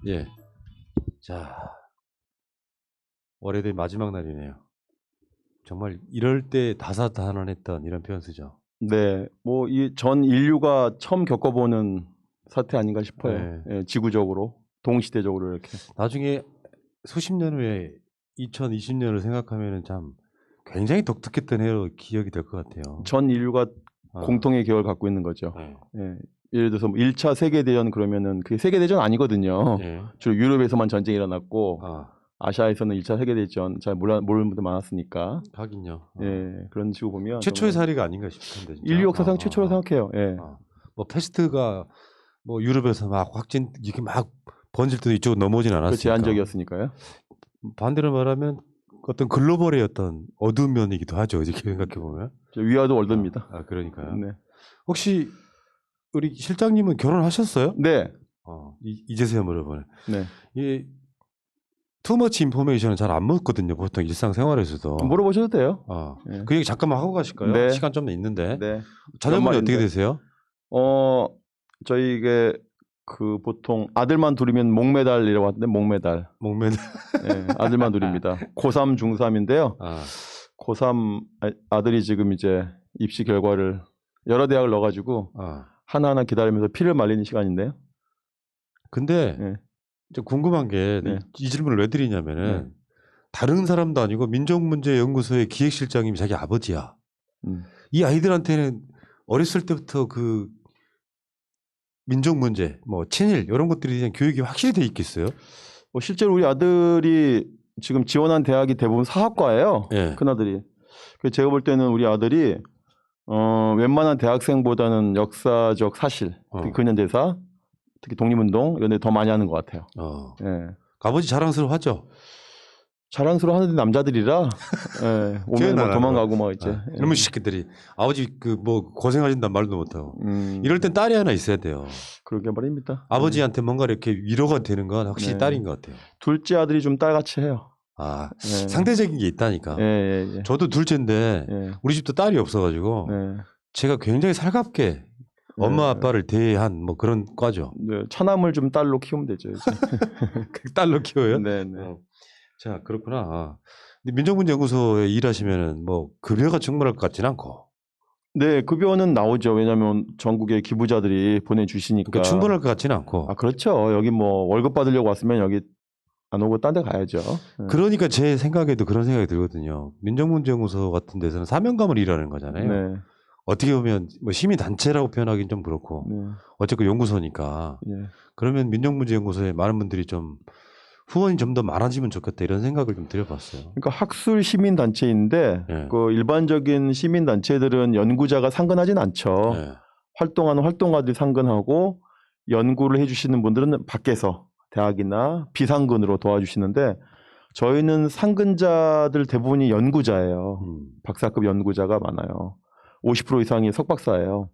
예. 자, 월요일 마지막 날이네요. 정말 이럴 때 다사다난했던 이런 표현 쓰죠. 네, 뭐 이 전 인류가 처음 겪어보는 사태 아닌가 싶어요. 네. 예, 지구적으로 동시대적으로 이렇게. 나중에 수십 년 후에 2020년을 생각하면은 참 굉장히 독특했던 해로 기억이 될 것 같아요. 전 인류가 아, 공통의 계획을 갖고 있는 거죠. 네. 예, 예를 들어서 뭐 1차 세계대전 그러면은 그게 세계대전 아니거든요. 예. 주로 유럽에서만 전쟁이 일어났고 아, 아시아에서는 1차 세계대전 잘 모르는 분들 많았으니까. 하긴요. 예, 그런 식으로 보면 최초의 정말 사례가 아닌가 싶은데 진짜. 인류 역사상 최초로 생각해요. 예. 뭐 패스트가 뭐 유럽에서 막 확진 이렇게 막 번질 때도 이쪽으로 넘어오진 그 않았으니까. 제한적이었으니까요. 반대로 말하면 어떤 글로벌의 어떤 어두운 면이기도 하죠. 이렇게 생각해 보면. 위아더 월드입니다. 아, 그러니까요. 네. 혹시 우리 실장님은 결혼하셨어요? 네. 이제서야 물어보네. 네. 이 투머치 인포메이션은 잘 안 묻거든요. 보통 일상생활에서도. 물어보셔도 돼요. 그 예. 얘기 잠깐만 하고 가실까요? 네. 시간 좀 있는데. 네. 자녀분이 어떻게 연말인데. 되세요? 저희 이게 그 보통 아들만 둘이면 목메달이라고 하는데 목메달. 목매는. 예, 아들만 둘입니다. 고3, 중3인데요. 고3 아들이 지금 이제 입시 결과를 여러 대학을 넣어가지고 하나하나 기다리면서 피를 말리는 시간인데요. 근데 예. 좀 궁금한 게 네. 이 질문을 왜 드리냐면은 다른 사람도 아니고 민족문제연구소의 기획실장님이 자기 아버지야. 이 아이들한테는 어렸을 때부터 그 민족 문제, 뭐 친일 이런 것들에 대한 교육이 확실히 돼 있겠어요? 뭐 실제로 우리 아들이 지금 지원한 대학이 대부분 사학과예요. 예. 큰아들이. 그래서 제가 볼 때는 우리 아들이 웬만한 대학생보다는 역사적 사실, 특히 근현대사, 특히 독립운동 이런 데 더 많이 하는 것 같아요. 예. 아버지 자랑스러워하죠? 자랑스러워하는 남자들이라 예, 오면 뭐 도망가고 막 이제 이놈의 새끼들이 아버지 그 뭐 고생하신단 말도 못하고 이럴 땐 딸이 하나 있어야 돼요. 그러게 말입니다. 아버지한테 뭔가 이렇게 위로가 되는 건 확실히 네. 딸인 것 같아요. 둘째 아들이 좀 딸같이 해요. 예. 상대적인 게 있다니까. 예. 저도 둘째인데 우리 집도 딸이 없어가지고 제가 굉장히 살갑게 엄마 아빠를 대한 뭐 그런 과죠. 네, 차남을 좀 딸로 키우면 되죠. 이제. 딸로 키워요? 네. 자, 그렇구나. 근데 민족문제연구소에 일하시면은 뭐 급여가 충분할 것 같지는 않고. 네, 급여는 나오죠. 왜냐하면 전국의 기부자들이 보내주시니까. 그러니까 충분할 것 같지는 않고. 그렇죠. 여기 뭐 월급 받으려고 왔으면 여기 안 오고 딴 데 가야죠. 그러니까 제 생각에도 그런 생각이 들거든요. 민족문제연구소 같은 데서는 사명감을 일하는 거잖아요. 네. 어떻게 보면 뭐 시민단체라고 표현하기는 좀 그렇고 어쨌든 연구소니까. 그러면 민족문제연구소에 많은 분들이 좀 후원이 좀 더 많아지면 좋겠다 이런 생각을 좀 드려봤어요. 그러니까 학술 시민 단체인데 그 일반적인 시민 단체들은 연구자가 상근하진 않죠. 활동하는 활동가들이 상근하고 연구를 해주시는 분들은 밖에서 대학이나 비상근으로 도와주시는데 저희는 상근자들 대부분이 연구자예요. 박사급 연구자가 많아요. 50% 이상이 석박사예요.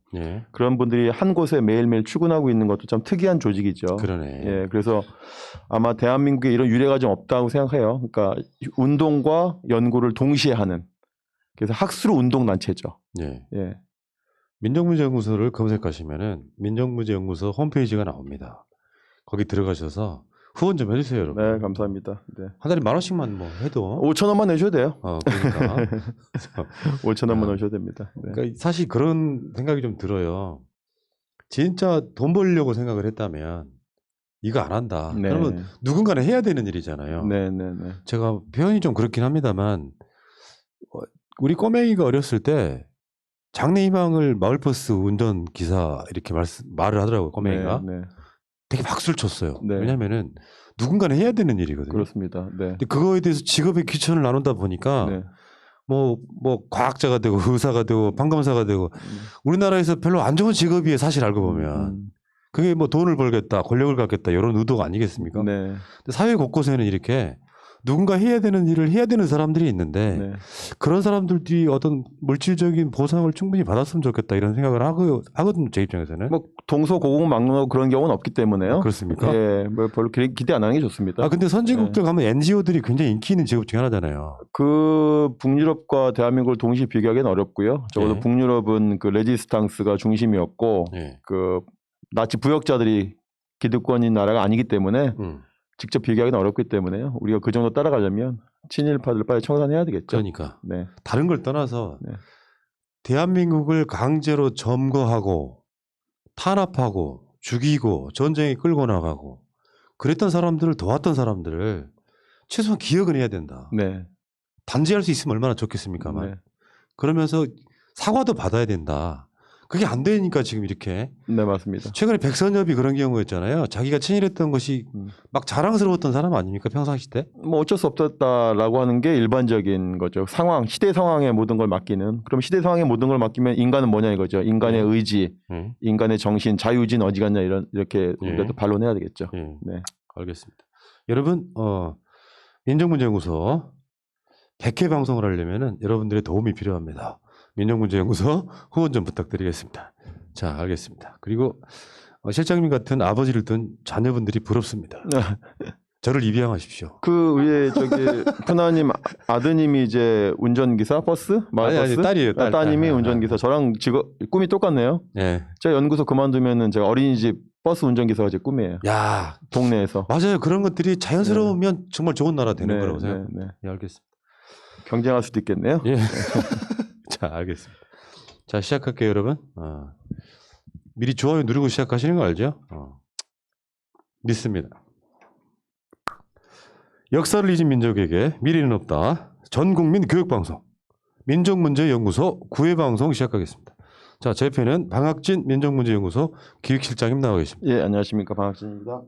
그런 분들이 한 곳에 매일매일 출근하고 있는 것도 참 특이한 조직이죠. 그러네. 예, 그래서 아마 대한민국에 이런 유례가 좀 없다고 생각해요. 그러니까 운동과 연구를 동시에 하는. 그래서 학술 운동 단체죠. 예. 민족문제연구소를 검색하시면은 민족문제연구소 홈페이지가 나옵니다. 거기 들어가셔서 후원 좀 해주세요, 여러분. 네, 감사합니다. 네. 한 달에 10,000원씩만 뭐 해도 5,000원만 내셔도 돼요. 그러니까 5,000원만 넣으셔도 됩니다. 네. 그러니까 사실 그런 생각이 좀 들어요. 진짜 돈 벌려고 생각을 했다면 이거 안 한다. 그러면 누군가는 해야 되는 일이잖아요. 네. 제가 표현이 좀 그렇긴 합니다만 우리 꼬맹이가 어렸을 때 장래희망을 마을버스 운전기사 이렇게 말을 하더라고요. 꼬맹이가. 되게 박수를 쳤어요. 왜냐면은 누군가는 해야 되는 일이거든요. 그렇습니다. 근데 그거에 대해서 직업의 귀천을 나누다 보니까 뭐 과학자가 되고 의사가 되고 판검사가 되고 우리나라에서 별로 안 좋은 직업이에요. 사실 알고 보면. 그게 뭐 돈을 벌겠다, 권력을 갖겠다 이런 의도가 아니겠습니까? 근데 사회 곳곳에는 이렇게 누군가 해야 되는 일을 해야 되는 사람들이 있는데 그런 사람들이 어떤 물질적인 보상을 충분히 받았으면 좋겠다 이런 생각을 하거든요. 제 입장에서는. 뭐 동서고공망론하고 그런 경우는 없기 때문에요. 그렇습니까? 예, 뭐 별로 기대 안 하는 게 좋습니다. 근데 선진국들 가면 NGO들이 굉장히 인기 있는 직업 중에 하나잖아요. 그 북유럽과 대한민국을 동시에 비교하기는 어렵고요. 적어도 북유럽은 그 레지스탕스가 중심이었고 그 나치 부역자들이 기득권인 나라가 아니기 때문에 직접 비교하기는 어렵기 때문에요. 우리가 그 정도 따라가려면 친일파들 빨리 청산해야 되겠죠. 그러니까 네. 다른 걸 떠나서 네. 대한민국을 강제로 점거하고 탄압하고 죽이고 전쟁에 끌고 나가고 그랬던 사람들을 도왔던 사람들을 최소한 기억은 해야 된다. 네. 단죄할 수 있으면 얼마나 좋겠습니까만. 네. 그러면서 사과도 받아야 된다. 그게 안 되니까 지금 이렇게. 네, 맞습니다. 최근에 백선엽이 그런 경우였잖아요. 자기가 친일했던 것이 막 자랑스러웠던 사람 아닙니까? 평상시 때? 뭐 어쩔 수 없었다라고 하는 게 일반적인 거죠. 상황, 시대 상황에 모든 걸 맡기는. 그럼 시대 상황에 모든 걸 맡기면 인간은 뭐냐 이거죠. 인간의 의지, 인간의 정신, 자유의지는 어디 갔냐 이렇게 우리가 또 반론해야 되겠죠. 네. 알겠습니다. 여러분, 민족문제연구소 100회 방송을 하려면은 여러분들의 도움이 필요합니다. 민족문제연구소 후원 좀 부탁드리겠습니다. 자, 알겠습니다. 그리고 실장님 같은 아버지를 둔 자녀분들이 부럽습니다. 저를 입양하십시오. 그 위에 저기 푸나님 아드님이 이제 운전기사 버스? 마을버스? 아니, 딸이에요. 딸. 따님이 운전기사. 저랑 꿈이 똑같네요. 네. 제가 연구소 그만두면은 제가 어린이집 버스 운전기사가 제 꿈이에요. 야, 동네에서. 맞아요. 그런 것들이 자연스러우면 정말 좋은 나라 되는 거라고 생각합니다. 네. 예, 알겠습니다. 경쟁할 수도 있겠네요. 예. 자, 알겠습니다. 자, 시작할게요, 여러분. 미리 좋아요 누르고 시작하시는 거 알죠? 믿습니다. 역사를 잊은 민족에게 미래는 없다. 전국민 교육방송 민족문제연구소 9회 방송 시작하겠습니다. 자, 제 편은 방학진 민족문제연구소 기획실장님 나와 계십니다. 예, 안녕하십니까. 방학진입니다.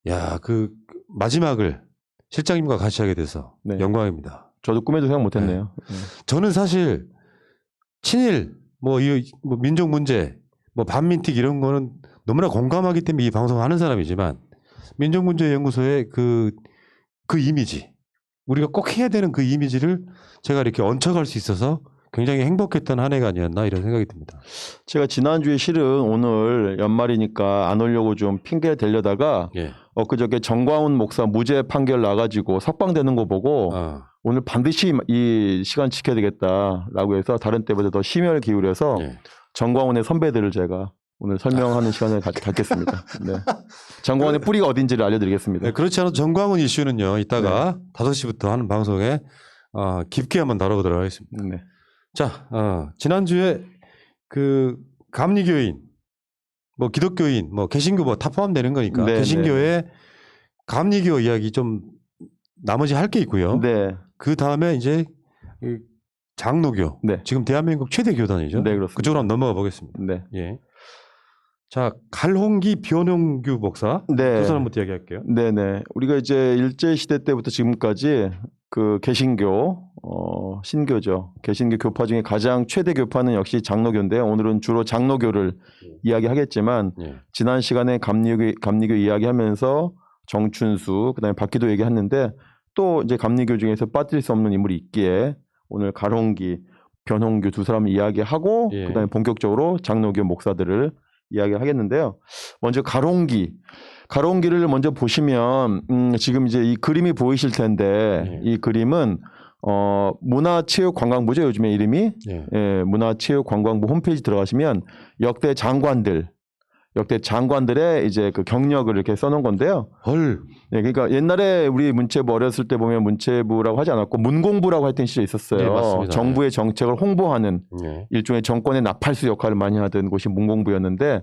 야, 그 마지막을 실장님과 같이 하게 돼서 네. 영광입니다. 저도 꿈에도 생각 못했네요. 네. 저는 사실 친일, 뭐 민족 문제, 뭐 반민특 이런 거는 너무나 공감하기 때문에 이 방송을 하는 사람이지만 민족문제연구소의 그 이미지, 우리가 꼭 해야 되는 그 이미지를 제가 이렇게 얹혀갈 수 있어서 굉장히 행복했던 한 해가 아니었나 이런 생각이 듭니다. 제가 지난주에 실은 오늘 연말이니까 안 오려고 좀 핑계 대려다가 엊그저께 정광훈 목사 무죄 판결 나가지고 석방되는 거 보고 오늘 반드시 이 시간 지켜야 되겠다라고 해서 다른 때보다 더 심혈을 기울여서 정광훈의 선배들을 제가 오늘 설명하는 시간을 갖겠습니다. 네. 정광훈의 뿌리가 어딘지를 알려드리겠습니다. 네, 그렇지 않아도 정광훈 이슈는요. 이따가 5시부터 하는 방송에 깊게 한번 다뤄보도록 하겠습니다. 네. 자, 지난주에 그 감리교인, 뭐 기독교인, 뭐 개신교 뭐 다 포함되는 거니까 개신교의 감리교 이야기 좀 나머지 할 게 있고요. 네. 그 다음에 이제 장로교, 지금 대한민국 최대 교단이죠. 네, 그렇습니다. 그쪽으로 한번 넘어가 보겠습니다. 네. 예. 자, 갈홍기 변홍규 목사 두 사람부터 이야기할게요. 네네. 우리가 이제 일제 시대 때부터 지금까지 그 개신교, 신교죠. 개신교 교파 중에 가장 최대 교파는 역시 장로교인데요. 오늘은 주로 장로교를 이야기하겠지만 지난 시간에 감리교 이야기하면서 정춘수, 그다음에 박기도 얘기했는데 또 이제 감리교 중에서 빠질 수 없는 인물이 있기에 오늘 갈홍기, 변홍규 두 사람 이야기하고 그다음에 본격적으로 장로교 목사들을 이야기하겠는데요. 먼저 가롱기를 먼저 보시면 지금 이제 이 그림이 보이실 텐데 이 그림은 문화체육관광부죠. 요즘에 이름이 문화체육관광부 홈페이지 들어가시면 역대 장관들의 이제 그 경력을 이렇게 써놓은 건데요. 그러니까 옛날에 우리 문체부 어렸을 때 보면 문체부라고 하지 않았고 문공부라고 했던 시절이 있었어요. 맞습니다. 정부의 정책을 홍보하는 일종의 정권의 나팔수 역할을 많이 하던 곳이 문공부였는데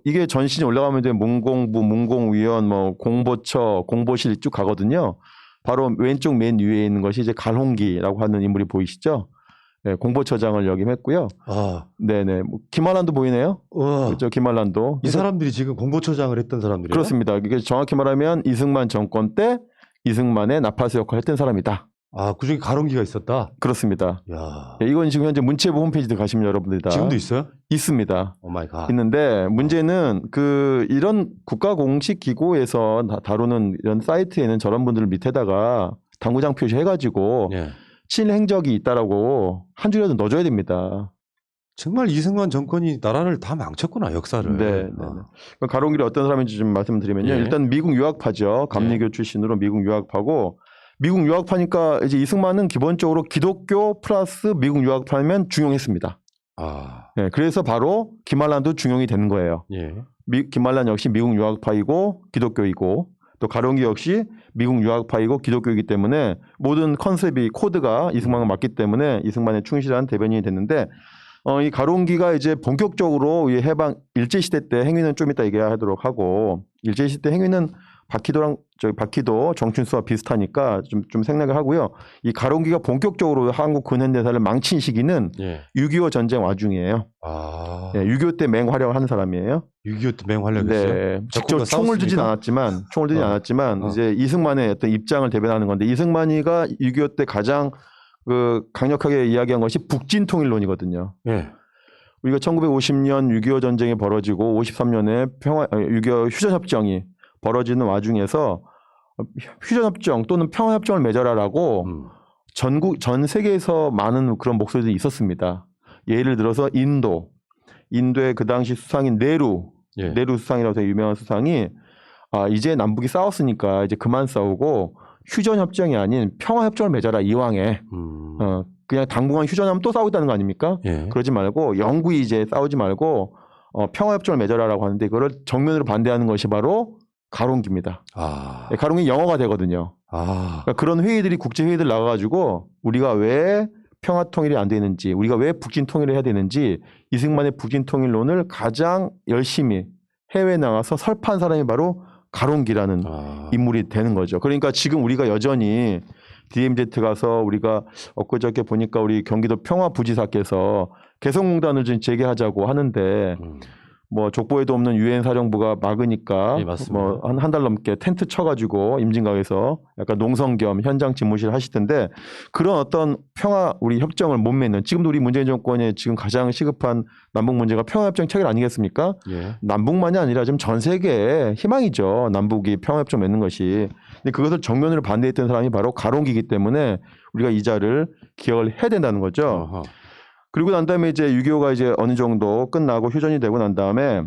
이게 전신이 올라가면 이제 문공부, 문공위원, 뭐 공보처, 공보실 쭉 가거든요. 바로 왼쪽 맨 위에 있는 것이 이제 갈홍기라고 하는 인물이 보이시죠? 네, 공보처장을 역임했고요. 네네. 김한란도 보이네요. 그렇죠, 김한란도. 이 사람들이 지금 공보처장을 했던 사람들이에요? 그렇습니다. 이게 정확히 말하면 이승만 정권 때 이승만의 나팔수 역할을 했던 사람이다. 그중에 가롱기가 있었다? 그렇습니다. 야. 이건 지금 현재 문체부 홈페이지 가시면 여러분들이 다 지금도 있어요? 있습니다. 오 마이 갓. 있는데 문제는 이런 국가 공식 기구에서 다루는 이런 사이트에는 저런 분들을 밑에다가 당구장 표시해가지고 친일 행적이 있다라고 한 줄이라도 넣어줘야 됩니다. 정말 이승만 정권이 나라를 다 망쳤구나, 역사를. 네. 가롱길이 어떤 사람인지 좀 말씀드리면요. 일단 미국 유학파죠. 감리교 출신으로 미국 유학파고, 미국 유학파니까 이제 이승만은 기본적으로 기독교 플러스 미국 유학파면 중용했습니다. 그래서 바로 김한란도 중용이 되는 거예요. 김말란 역시 미국 유학파이고 기독교이고 또 가론기 역시 미국 유학파이고 기독교이기 때문에 모든 컨셉이 코드가 이승만과 맞기 때문에 이승만에 충실한 대변인이 됐는데 이 가론기가 이제 본격적으로 이 해방 일제시대 때 행위는 좀 이따 얘기하도록 하고 일제시대 행위는 박희도 정춘수와 비슷하니까 좀 생략을 하고요. 이 가론기가 본격적으로 한국 근현대사를 망친 시기는 6.25 전쟁 와중이에요. 아. 6.25 때 맹활약을 하는 사람이에요. 6.25 때 맹활약했어요? 네. 직접 총을 들진 않았지만 이제 이승만의 어떤 입장을 대변하는 건데 이승만이가 6.25 때 가장 강력하게 이야기한 것이 북진통일론이거든요. 네. 우리가 1950년 6.25 전쟁이 벌어지고 53년에 6.25 휴전협정이 벌어지는 와중에서 휴전협정 또는 평화협정을 맺어라라고 전 세계에서 많은 그런 목소리들이 있었습니다. 예를 들어서 인도의 그 당시 수상인 네루 수상이라고 되게 유명한 수상이 이제 남북이 싸웠으니까 이제 그만 싸우고 휴전협정이 아닌 평화협정을 맺어라 이왕에 그냥 당분간 휴전하면 또 싸우겠다는 거 아닙니까? 그러지 말고 영구히 이제 싸우지 말고 평화협정을 맺어라라고 하는데 그거를 정면으로 반대하는 것이 바로 가론기입니다. 가론기 영어가 되거든요. 그러니까 그런 회의들이 국제회의들 나가가지고 우리가 왜 평화통일이 안 되는지 우리가 왜 북진통일을 해야 되는지 이승만의 북진통일론을 가장 열심히 해외에 나가서 설파한 사람이 바로 가론기라는 인물이 되는 거죠. 그러니까 지금 우리가 여전히 DMZ 가서 우리가 엊그저께 보니까 우리 경기도 평화부지사께서 개성공단을 좀 재개하자고 하는데 뭐 족보에도 없는 유엔 사령부가 막으니까 뭐 한 달 넘게 텐트 쳐가지고 임진각에서 약간 농성 겸 현장 집무실 하시던데 그런 어떤 우리 협정을 못 맺는 지금도 우리 문재인 정권의 지금 가장 시급한 남북 문제가 평화협정 체결 아니겠습니까? 남북만이 아니라 지금 전 세계의 희망이죠. 남북이 평화협정 맺는 것이. 근데 그것을 정면으로 반대했던 사람이 바로 가론기이기 때문에 우리가 이 자를 기억을 해야 된다는 거죠. 그리고 난 다음에 이제 6.25가 이제 어느 정도 끝나고 휴전이 되고 난 다음에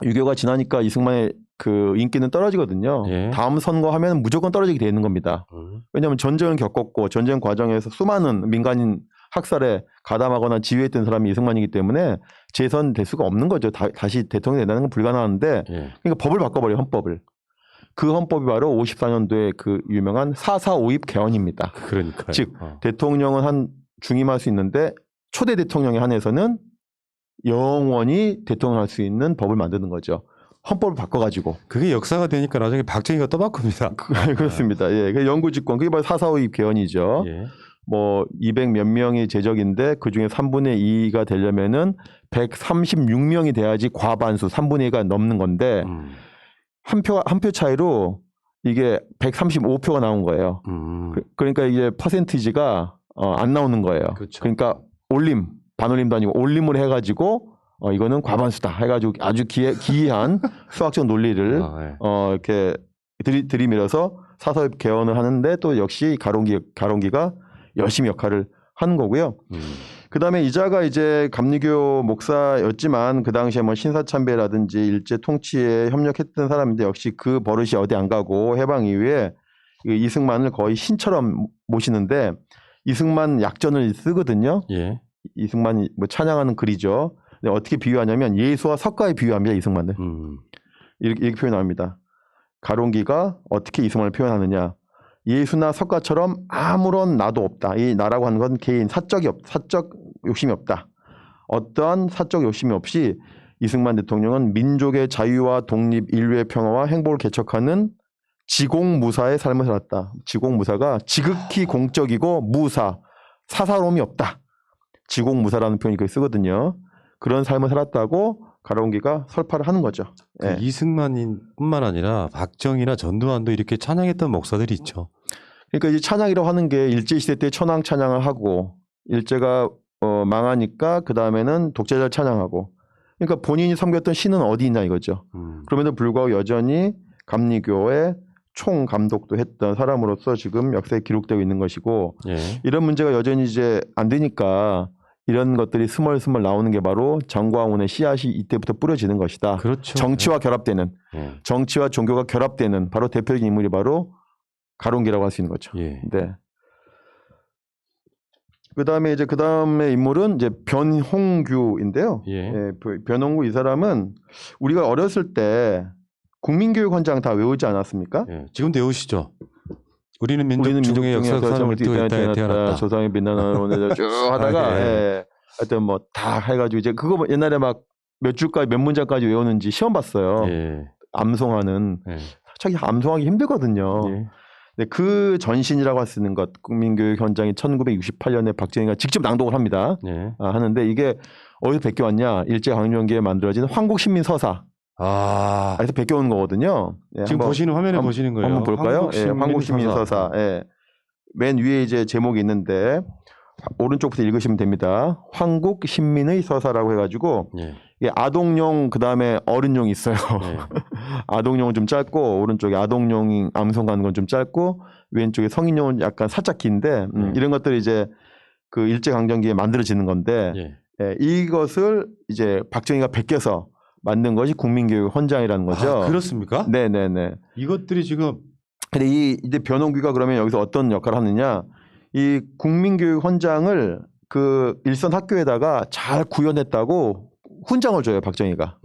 6.25가 지나니까 이승만의 그 인기는 떨어지거든요. 다음 선거하면 무조건 떨어지게 돼 있는 겁니다. 왜냐하면 전쟁을 겪었고 전쟁 과정에서 수많은 민간인 학살에 가담하거나 지휘했던 사람이 이승만이기 때문에 재선될 수가 없는 거죠. 다시 대통령이 된다는 건 불가능한데 그러니까 법을 바꿔버려요. 헌법을. 그 헌법이 바로 54년도에 그 유명한 4.4.5입 개헌입니다. 그러니까요. 즉 대통령은 중임할 수 있는데 초대 대통령에 한해서는 영원히 대통령 할 수 있는 법을 만드는 거죠. 헌법을 바꿔가지고. 그게 역사가 되니까 나중에 박정희가 또 바꿉니다. 그렇습니다. 예. 그 영구집권. 그게 바로 4.4.5입 개헌이죠. 뭐 200 몇 명이 제적인데 그중에 3분의 2가 되려면은 136명이 돼야지 과반수 3분의 2가 넘는 건데 한 표 차이로 이게 135표가 나온 거예요. 그러니까 이게 퍼센티지가 안 나오는 거예요. 그렇죠. 그러니까 반올림도 아니고 올림을 해가지고 이거는 과반수다 해가지고 아주 기이한 수학적 논리를 이렇게 들이밀어서 4.4.5입 개헌을 하는데 또 역시 가론기가 열심히 역할을 하는 거고요. 그다음에 이자가 이제 감리교 목사였지만 그 당시에 뭐 신사참배라든지 일제 통치에 협력했던 사람인데 역시 그 버릇이 어디 안 가고 해방 이후에 이승만을 거의 신처럼 모시는데 이승만 약전을 쓰거든요. 이승만이 뭐 찬양하는 글이죠. 근데 어떻게 비유하냐면 예수와 석가에 비유합니다. 이승만을. 이렇게 표현합니다. 가론기가 어떻게 이승만을 표현하느냐. 예수나 석가처럼 아무런 나도 없다. 이 나라고 하는 건 개인 사적 욕심이 없다. 어떠한 사적 욕심이 없이 이승만 대통령은 민족의 자유와 독립, 인류의 평화와 행복을 개척하는 지공무사의 삶을 살았다. 지공무사가 지극히 공적이고 사사로움이 없다. 지공무사라는 표현이 그렇게 쓰거든요. 그런 삶을 살았다고 가론기가 설파를 하는 거죠. 그 이승만뿐만 아니라 박정희나 전두환도 이렇게 찬양했던 목사들이 있죠. 그러니까 이 찬양이라고 하는 게 일제시대 때 천황 찬양을 하고 일제가 망하니까 그 다음에는 독재자를 찬양하고 그러니까 본인이 섬겼던 신은 어디 있냐 이거죠. 그럼에도 불구하고 여전히 감리교의 총감독도 했던 사람으로서 지금 역사에 기록되고 있는 것이고 이런 문제가 여전히 이제 안 되니까 이런 것들이 스멀스멀 나오는 게 바로 정광훈의 씨앗이 이때부터 뿌려지는 것이다. 그렇죠. 정치와 결합되는 정치와 종교가 결합되는 바로 대표적인 인물이 바로 가론기라고 할 수 있는 거죠. 네. 그다음에 이제 그다음에 인물은 이제 변홍규인데요. 예. 예, 변홍규 이 사람은 우리가 어렸을 때 국민교육헌장 다 외우지 않았습니까? 예. 지금도 외우시죠. 우리는 민족 중의 역사적 사람을 띠고 태어났다. 조상의 빛나는 오늘 쭉 하다가 예. 하여튼 뭐 다 해가지고 이제 그거 뭐 옛날에 막 몇 줄까지 몇 문장까지 외우는지 시험 봤어요. 예. 암송하는 자기 암송하기 힘들거든요. 예. 근데 그 전신이라고 할 수 있는 것 국민교육헌장이 1968년에 박정희가 직접 낭독을 합니다. 예. 하는데 이게 어디서 베껴왔냐? 일제강점기에 만들어진 황국신민서사. 그래서 베껴온 거거든요. 예, 지금 보시는 화면에 보시는 거예요. 한번 볼까요? 황국신민서사. 예, 맨 위에 이제 제목이 있는데 오른쪽부터 읽으시면 됩니다. 황국신민의 서사라고 해가지고 예. 이게 아동용 그 다음에 어른용이 있어요. 예. 아동용은 좀 짧고 오른쪽에 아동용 암송하는 건 좀 짧고 왼쪽에 성인용은 약간 살짝 긴데 이런 것들이 이제 그 일제강점기에 만들어지는 건데 예, 이것을 이제 박정희가 베껴서 만든 것이 국민교육헌장이라는 거죠. 그렇습니까? 네네네. 이것들이 지금 근데 이제 변홍규가 그러면 여기서 어떤 역할을 하느냐? 이 국민교육헌장을 그 일선 학교에다가 잘 구현했다고 훈장을 줘요, 박정희가.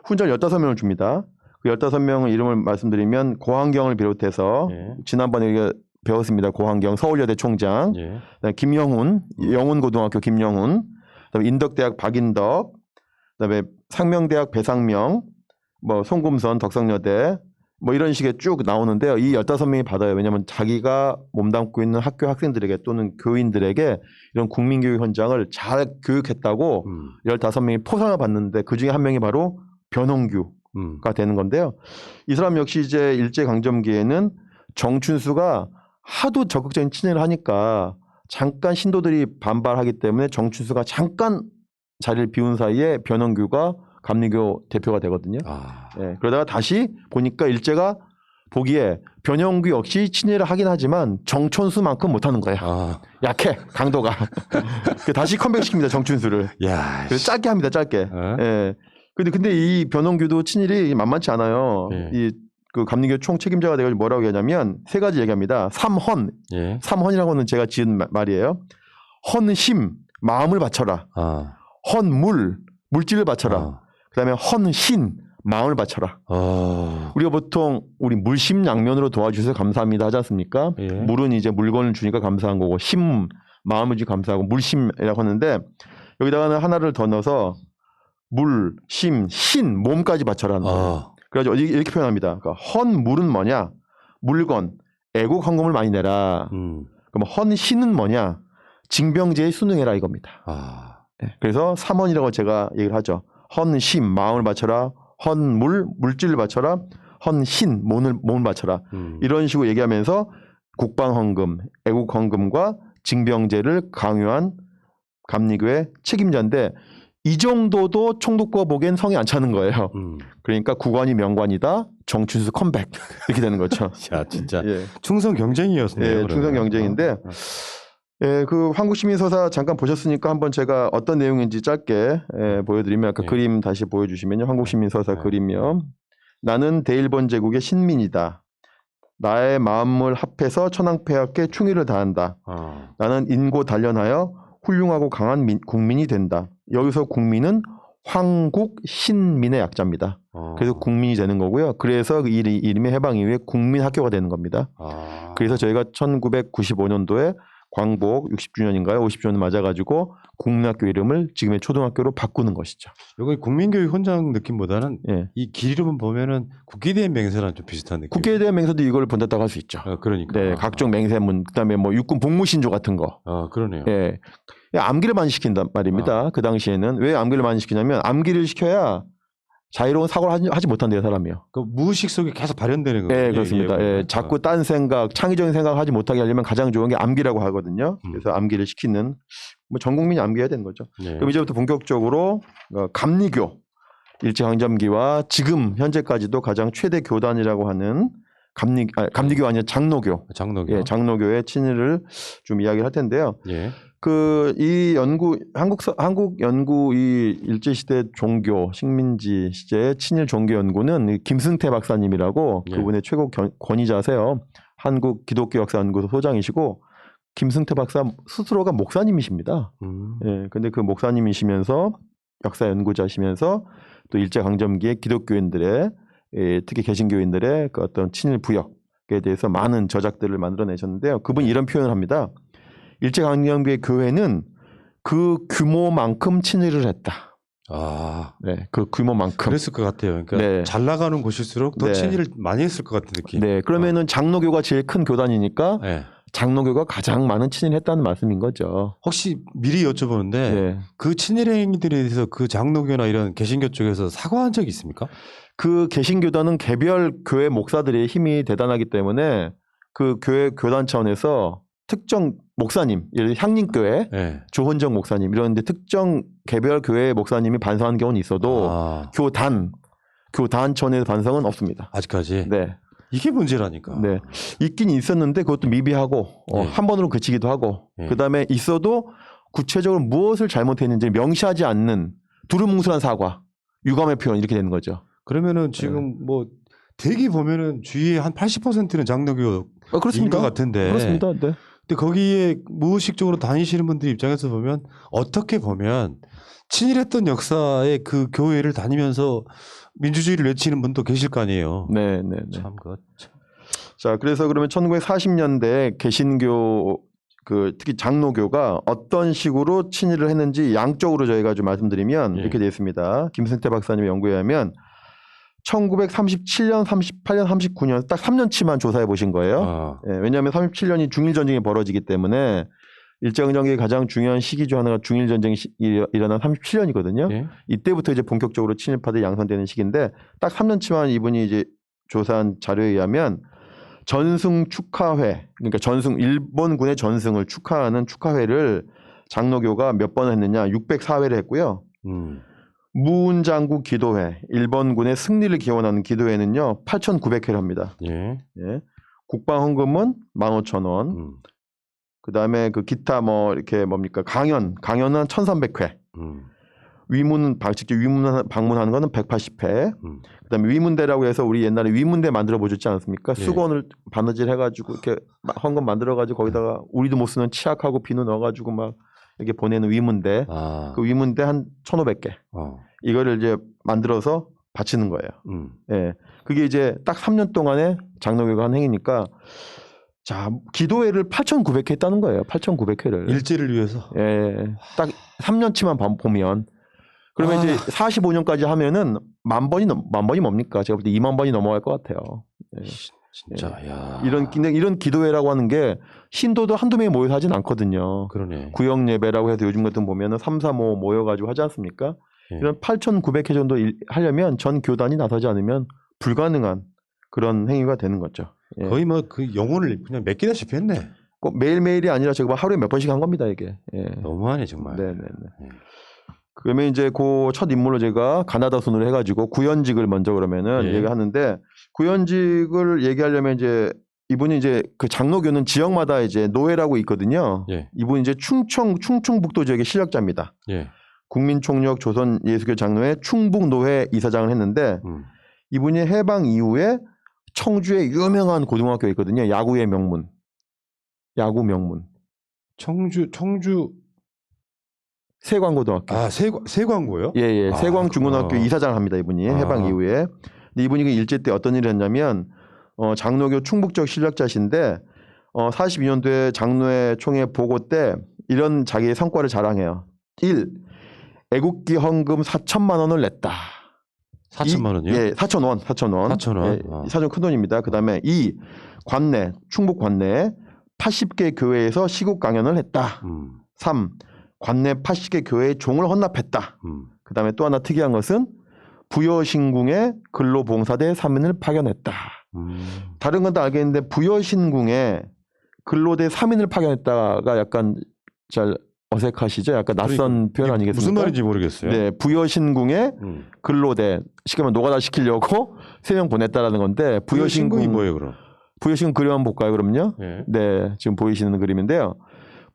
훈장을 15명을 줍니다. 그 15명의 이름을 말씀드리면 고한경을 비롯해서 지난번에 우리가 배웠습니다. 고한경 서울여대 총장, 그다음에 김영훈, 영훈고등학교 김영훈, 그다음에 인덕대학 박인덕, 그다음에 상명대학 배상명, 뭐 송금선 덕성여대 뭐 이런 식의 쭉 나오는데요. 이 15명이 받아요. 왜냐하면 자기가 몸담고 있는 학교 학생들에게 또는 교인들에게 이런 국민교육헌장을 잘 교육했다고 15명이 포상을 받는데 그중에 한 명이 바로 변홍규가 되는 건데요. 이 사람 역시 이제 일제강점기에는 정춘수가 하도 적극적인 친일을 하니까 잠깐 신도들이 반발하기 때문에 정춘수가 잠깐 자리를 비운 사이에 변홍규가 감리교 대표가 되거든요. 예, 그러다가 다시 보니까 일제가 보기에 변형규 역시 친일을 하긴 하지만 정춘수만큼 못하는 거예요. 약해 강도가. 다시 컴백시킵니다 정춘수를. 그래서 짧게 합니다 짧게. 예. 근데 이 변홍규도 친일이 만만치 않아요. 이 그 감리교 총 책임자가 돼가지고 뭐라고 얘기하냐면 세 가지 얘기합니다. 삼헌. 삼헌이라고는 제가 지은 말이에요. 헌심 마음을 바쳐라. 헌물 물질을 바쳐라. 그다음에 헌신 마음을 바쳐라. 우리가 보통 우리 물심양면으로 도와주셔서 감사합니다 하지 않습니까? 물은 이제 물건을 주니까 감사한 거고 심 마음을 주니까 감사하고 물심이라고 하는데 여기다가는 하나를 더 넣어서 물, 심, 신 몸까지 바쳐라는 거예요. 그래가지고 이렇게 표현합니다. 그러니까 헌물은 뭐냐? 물건, 애국 헌금을 많이 내라. 그럼 헌신은 뭐냐? 징병제에 순응해라 이겁니다. 그래서 삼헌이라고 제가 얘기를 하죠. 헌심 마음을 바쳐라, 헌물 물질을 바쳐라, 헌신 몸을 바쳐라. 이런 식으로 얘기하면서 국방헌금, 애국헌금과 징병제를 강요한 감리교의 책임자인데 이 정도도 총독부가 보기엔 성이 안 차는 거예요. 그러니까 국왕이 명관이다, 정춘수 컴백 이렇게 되는 거죠. 야 진짜 충성 경쟁이었네요. 예, 충성 경쟁인데. 예, 그 황국시민서사 잠깐 보셨으니까 한번 제가 어떤 내용인지 짧게 보여드리면 아까 그림 다시 보여주시면요. 황국시민서사 그림이요. 나는 대일본 제국의 신민이다. 나의 마음을 합해서 천황폐하께 충의를 다한다. 나는 인고 단련하여 훌륭하고 강한 국민이 된다. 여기서 국민은 황국신민의 약자입니다. 그래서 국민이 되는 거고요. 그래서 그 이름이 해방 이후에 국민학교가 되는 겁니다. 그래서 저희가 1995년도에 광복 60주년인가요? 50주년 맞아가지고 국민학교 이름을 지금의 초등학교로 바꾸는 것이죠. 여기 국민교육헌장 느낌보다는 이 길 이름을 보면은 국기대회 맹세랑 좀 비슷한 느낌. 국기대회 맹세도 이걸 본다고 할 수 있죠. 그러니까. 네, 각종 맹세문, 그다음에 뭐 육군 복무신조 같은 거. 그러네요. 예, 암기를 많이 시킨단 말입니다. 그 당시에는 왜 암기를 많이 시키냐면 암기를 시켜야 자유로운 사고를 하지 못한대요, 사람이요. 그 무의식 속에 계속 발현되는 거예요. 네, 그렇습니다. 예, 자꾸 딴 생각, 창의적인 생각을 하지 못하게 하려면 가장 좋은 게 암기라고 하거든요. 그래서 암기를 시키는, 뭐 전 국민이 암기해야 되는 거죠. 그럼 이제부터 본격적으로 감리교, 일제강점기와 지금 현재까지도 가장 최대 교단이라고 하는 감리교 아니라 장로교. 예, 장로교의 친일을 좀 이야기를 할 텐데요. 이 연구 한국 연구 이 일제 시대 종교 식민지 시대의 친일 종교 연구는 김승태 박사님이라고 그분의 최고 권위자세요. 한국 기독교 역사 연구소 소장이시고 김승태 박사 스스로가 목사님이십니다. 예, 근데 그 목사님이시면서 역사 연구자시면서 또 일제강점기에 기독교인들의 특히 개신교인들의 그 어떤 친일 부역에 대해서 많은 저작들을 만들어내셨는데요. 그분이 이런 표현을 합니다. 일제강점기의 교회는 그 규모만큼 친일을 했다. 아, 네, 그 규모만큼. 그랬을 것 같아요. 그러니까 네. 잘 나가는 곳일수록 더 네. 친일을 많이 했을 것 같은 느낌. 네, 그러면은 장로교가 제일 큰 교단이니까 네. 장로교가 가장 많은 친일을 했다는 말씀인 거죠. 혹시 미리 여쭤보는데 네. 그 친일 행위들에 대해서 그 장로교나 이런 개신교 쪽에서 사과한 적이 있습니까? 그 개신교단은 개별 교회 목사들의 힘이 대단하기 때문에 그 교회 교단 차원에서 특정 목사님, 예를 들어 향림교회, 네. 조헌정 목사님 이런데 특정 개별 교회 목사님이 반성한 경우는 있어도 교단 차원에서 반성은 없습니다. 아직까지. 네. 이게 문제라니까. 네. 있긴 있었는데 그것도 미비하고 네. 한 번으로 그치기도 하고 네. 그다음에 있어도 구체적으로 무엇을 잘못했는지 명시하지 않는 두루뭉술한 사과, 유감의 표현 이렇게 되는 거죠. 그러면은 지금 뭐 대기 보면은 주위에 한 80%는 장로교인 그렇습니까? 것 같은데. 그렇습니다. 네. 근데 거기에 무의식적으로 다니시는 분들 입장에서 보면 어떻게 보면 친일했던 역사의 그 교회를 다니면서 민주주의를 외치는 분도 계실 거 아니에요. 네, 네, 네. 참 그거 참. 자, 그래서 그러면 1940년대 개신교 특히 장로교가 어떤 식으로 친일을 했는지 양쪽으로 저희가 좀 말씀드리면 이렇게 되어 있습니다. 김승태 박사님의 연구에 의하면 1937년, 38년, 39년 딱 3년치만 조사해 보신 거예요. 예, 왜냐하면 37년이 중일전쟁이 벌어지기 때문에 일제강점기의 가장 중요한 시기 중 하나가 중일전쟁이 일어난 37년이거든요. 예? 이때부터 이제 본격적으로 친일파들이 양성되는 시기인데 딱 3년치만 이분이 이제 조사한 자료에 의하면 전승 축하회, 그러니까 전승 일본군의 전승을 축하하는 축하회를 장로교가 몇 번 했느냐? 604회를 했고요. 무운장구 기도회, 일본군의 승리를 기원하는 기도회는요 8,900회를 합니다. 예. 예. 국방헌금은 15,000원. 그다음에 그 기타 뭐 이렇게 뭡니까 강연은 1,300회. 위문 직접 위문 방문하는 거는 180회. 그다음에 위문대라고 해서 우리 옛날에 위문대 만들어 보셨지 않았습니까? 예. 수건을 바느질 해가지고 이렇게 헌금 만들어가지고 거기다가 우리도 못 쓰는 치약하고 비누 넣어가지고 막 이렇게 보내는 위문대. 그 위문대 한 1,500개. 이거를 이제 만들어서 바치는 거예요. 예. 그게 이제 딱 3년 동안에 장로교가 한 행위니까 자, 기도회를 8,900회 했다는 거예요. 8,900회를. 일제를 위해서. 예. 딱 3년치만 보면 그러면 이제 45년까지 하면은 만 번이 뭡니까? 제가 볼 때 2만 번이 넘어갈 것 같아요. 예. 진짜, 예. 야. 이런 기도회라고 하는 게 신도도 한두 명이 모여서 하진 않거든요. 그러네. 구역 예배라고 해서 요즘 같은 보면은 3, 4, 5 모여가지고 하지 않습니까? 예. 이런 8,900회 정도 하려면 전 교단이 나서지 않으면 불가능한 그런 행위가 되는 거죠. 예. 거의 뭐 그 영혼을 그냥 맡기다시피 했네. 꼭 매일매일이 아니라 제가 하루에 몇 번씩 한 겁니다, 이게. 예. 너무하네, 정말. 네네네. 예. 그러면 이제 그 첫 인물로 제가 가나다 순으로 해가지고 구현직을 먼저 그러면은 예. 얘기하는데 구현직을 얘기하려면 이제 이분이 이제 그 장로교는 지역마다 이제 노회라고 있거든요. 예. 이분이 이제 충청북도 지역의 실력자입니다. 예. 국민총력 조선예수교 장로회 충북노회 이사장을 했는데 이분이 해방 이후에 청주에 유명한 고등학교가 있거든요. 야구의 명문. 야구 명문. 청주 세광고등학교. 아, 세광고요? 예, 예. 아, 세광중고등학교 이사장을 합니다, 이분이. 해방 이후에. 근데 이분이 그 일제 때 어떤 일을 했냐면 장로교 충북적 실력자신데 42년도에 장로회 총회 보고 때 이런 자기의 성과를 자랑해요. 1. 애국기 헌금 4천만 원을 냈다. 4천만 원이요? 예, 4,000원. 4,000원. 예, 사전 큰 돈입니다. 그다음에 2. 관내, 충북 관내 80개 교회에서 시국 강연을 했다. 3. 관내 80개 교회에 종을 헌납했다. 그다음에 또 하나 특이한 것은 부여신궁에 근로봉사대 3인을 파견했다. 다른 건 다 알겠는데 부여신궁에 근로대 3인을 파견했다가 약간 잘 어색하시죠? 약간 낯선 표현 아니겠습니까? 무슨 말인지 모르겠어요. 네, 부여신궁에 근로대 시키면 노가다 시키려고 3명 보냈다라는 건데 부여신궁이 뭐예요, 그럼? 부여신궁 그림 한번 볼까요, 그럼요? 예. 네, 지금 보이시는 그림인데요.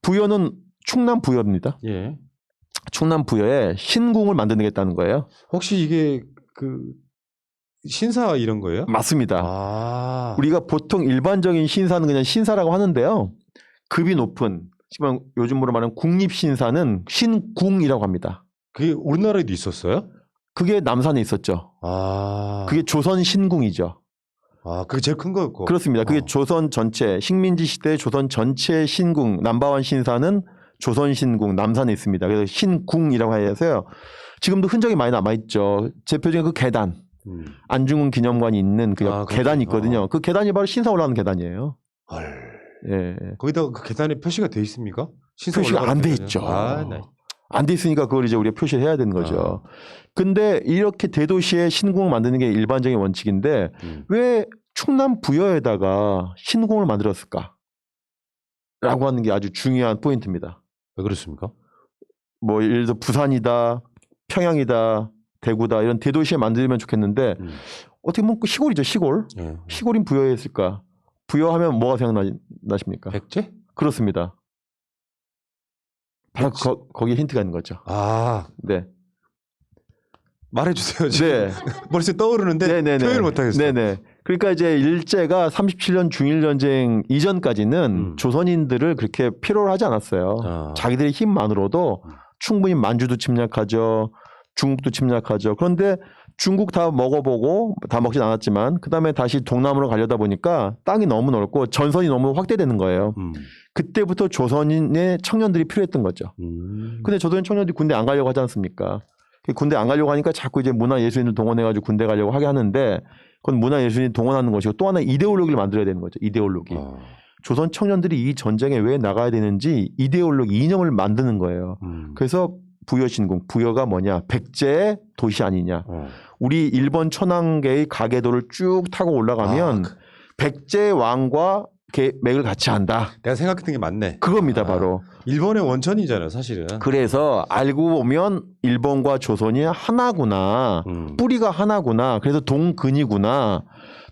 부여는 충남 부여입니다. 예. 충남 부여에 신궁을 만들겠다는 거예요. 혹시 이게 그 신사 이런 거예요? 맞습니다. 아. 우리가 보통 일반적인 신사는 그냥 신사라고 하는데요. 급이 높은 지금 요즘으로 말하는 국립신사는 신궁이라고 합니다. 그게 우리나라에도 있었어요? 그게 남산에 있었죠. 아. 그게 조선 신궁이죠. 아, 그게 제일 큰 거였고. 그렇습니다. 그게 조선 전체 식민지 시대 조선 전체 신궁 넘버원 신사는 조선 신궁 남산에 있습니다. 그래서 신궁이라고 해서요. 지금도 흔적이 많이 남아 있죠. 대표적인 그 계단. 안중근 기념관이 있는 그 계단이 있거든요. 그 계단이 바로 신사 올라가는 계단이에요. 헐. 예. 거기다가 그 계단에 표시가 돼 있습니까? 표시가 안 돼 있죠. 안 돼 있으니까 그걸 이제 우리가 표시를 해야 되는 거죠. 근데 이렇게 대도시에 신궁을 만드는 게 일반적인 원칙인데 왜 충남 부여에다가 신궁을 만들었을까? 라고 하는 게 아주 중요한 포인트입니다. 왜 그렇습니까? 뭐 예를 들어 부산이다, 평양이다, 대구다 이런 대도시에 만들면 좋겠는데 어떻게 보면 시골이죠. 시골. 시골인 부여에 했을까? 부여하면 뭐가 생각나십니까? 백제? 그렇습니다. 바로 거기에 힌트가 있는 거죠. 아, 네. 말해주세요. 지금. 네. 머릿속에 떠오르는데 표현을 못하겠어요. 네네. 그러니까 이제 일제가 37년 중일전쟁 이전까지는 조선인들을 그렇게 필요로 하지 않았어요. 자기들의 힘만으로도 충분히 만주도 침략하죠. 중국도 침략하죠. 그런데 중국 다 먹어보고 다 먹진 않았지만 그다음에 다시 동남으로 가려다 보니까 땅이 너무 넓고 전선이 너무 확대되는 거예요. 그때부터 조선인의 청년들이 필요했던 거죠. 근데 조선인 청년들이 군대 안 가려고 하지 않습니까? 군대 안 가려고 하니까 자꾸 이제 문화예술인을 동원해가지고 군대 가려고 하게 하는데 그건 문화예술인을 동원하는 것이고 또 하나 이데올로기를 만들어야 되는 거죠. 이데올로기. 조선 청년들이 이 전쟁에 왜 나가야 되는지 이데올로기, 이념을 만드는 거예요. 그래서 부여신궁, 부여가 뭐냐? 백제의 도시 아니냐? 우리 일본 천황계의 가계도를 쭉 타고 올라가면 백제 왕과 맥을 같이 한다. 내가 생각했던 게 맞네. 그겁니다, 바로. 일본의 원천이잖아요, 사실은. 그래서 알고 보면 일본과 조선이 하나구나. 뿌리가 하나구나. 그래서 동근이구나.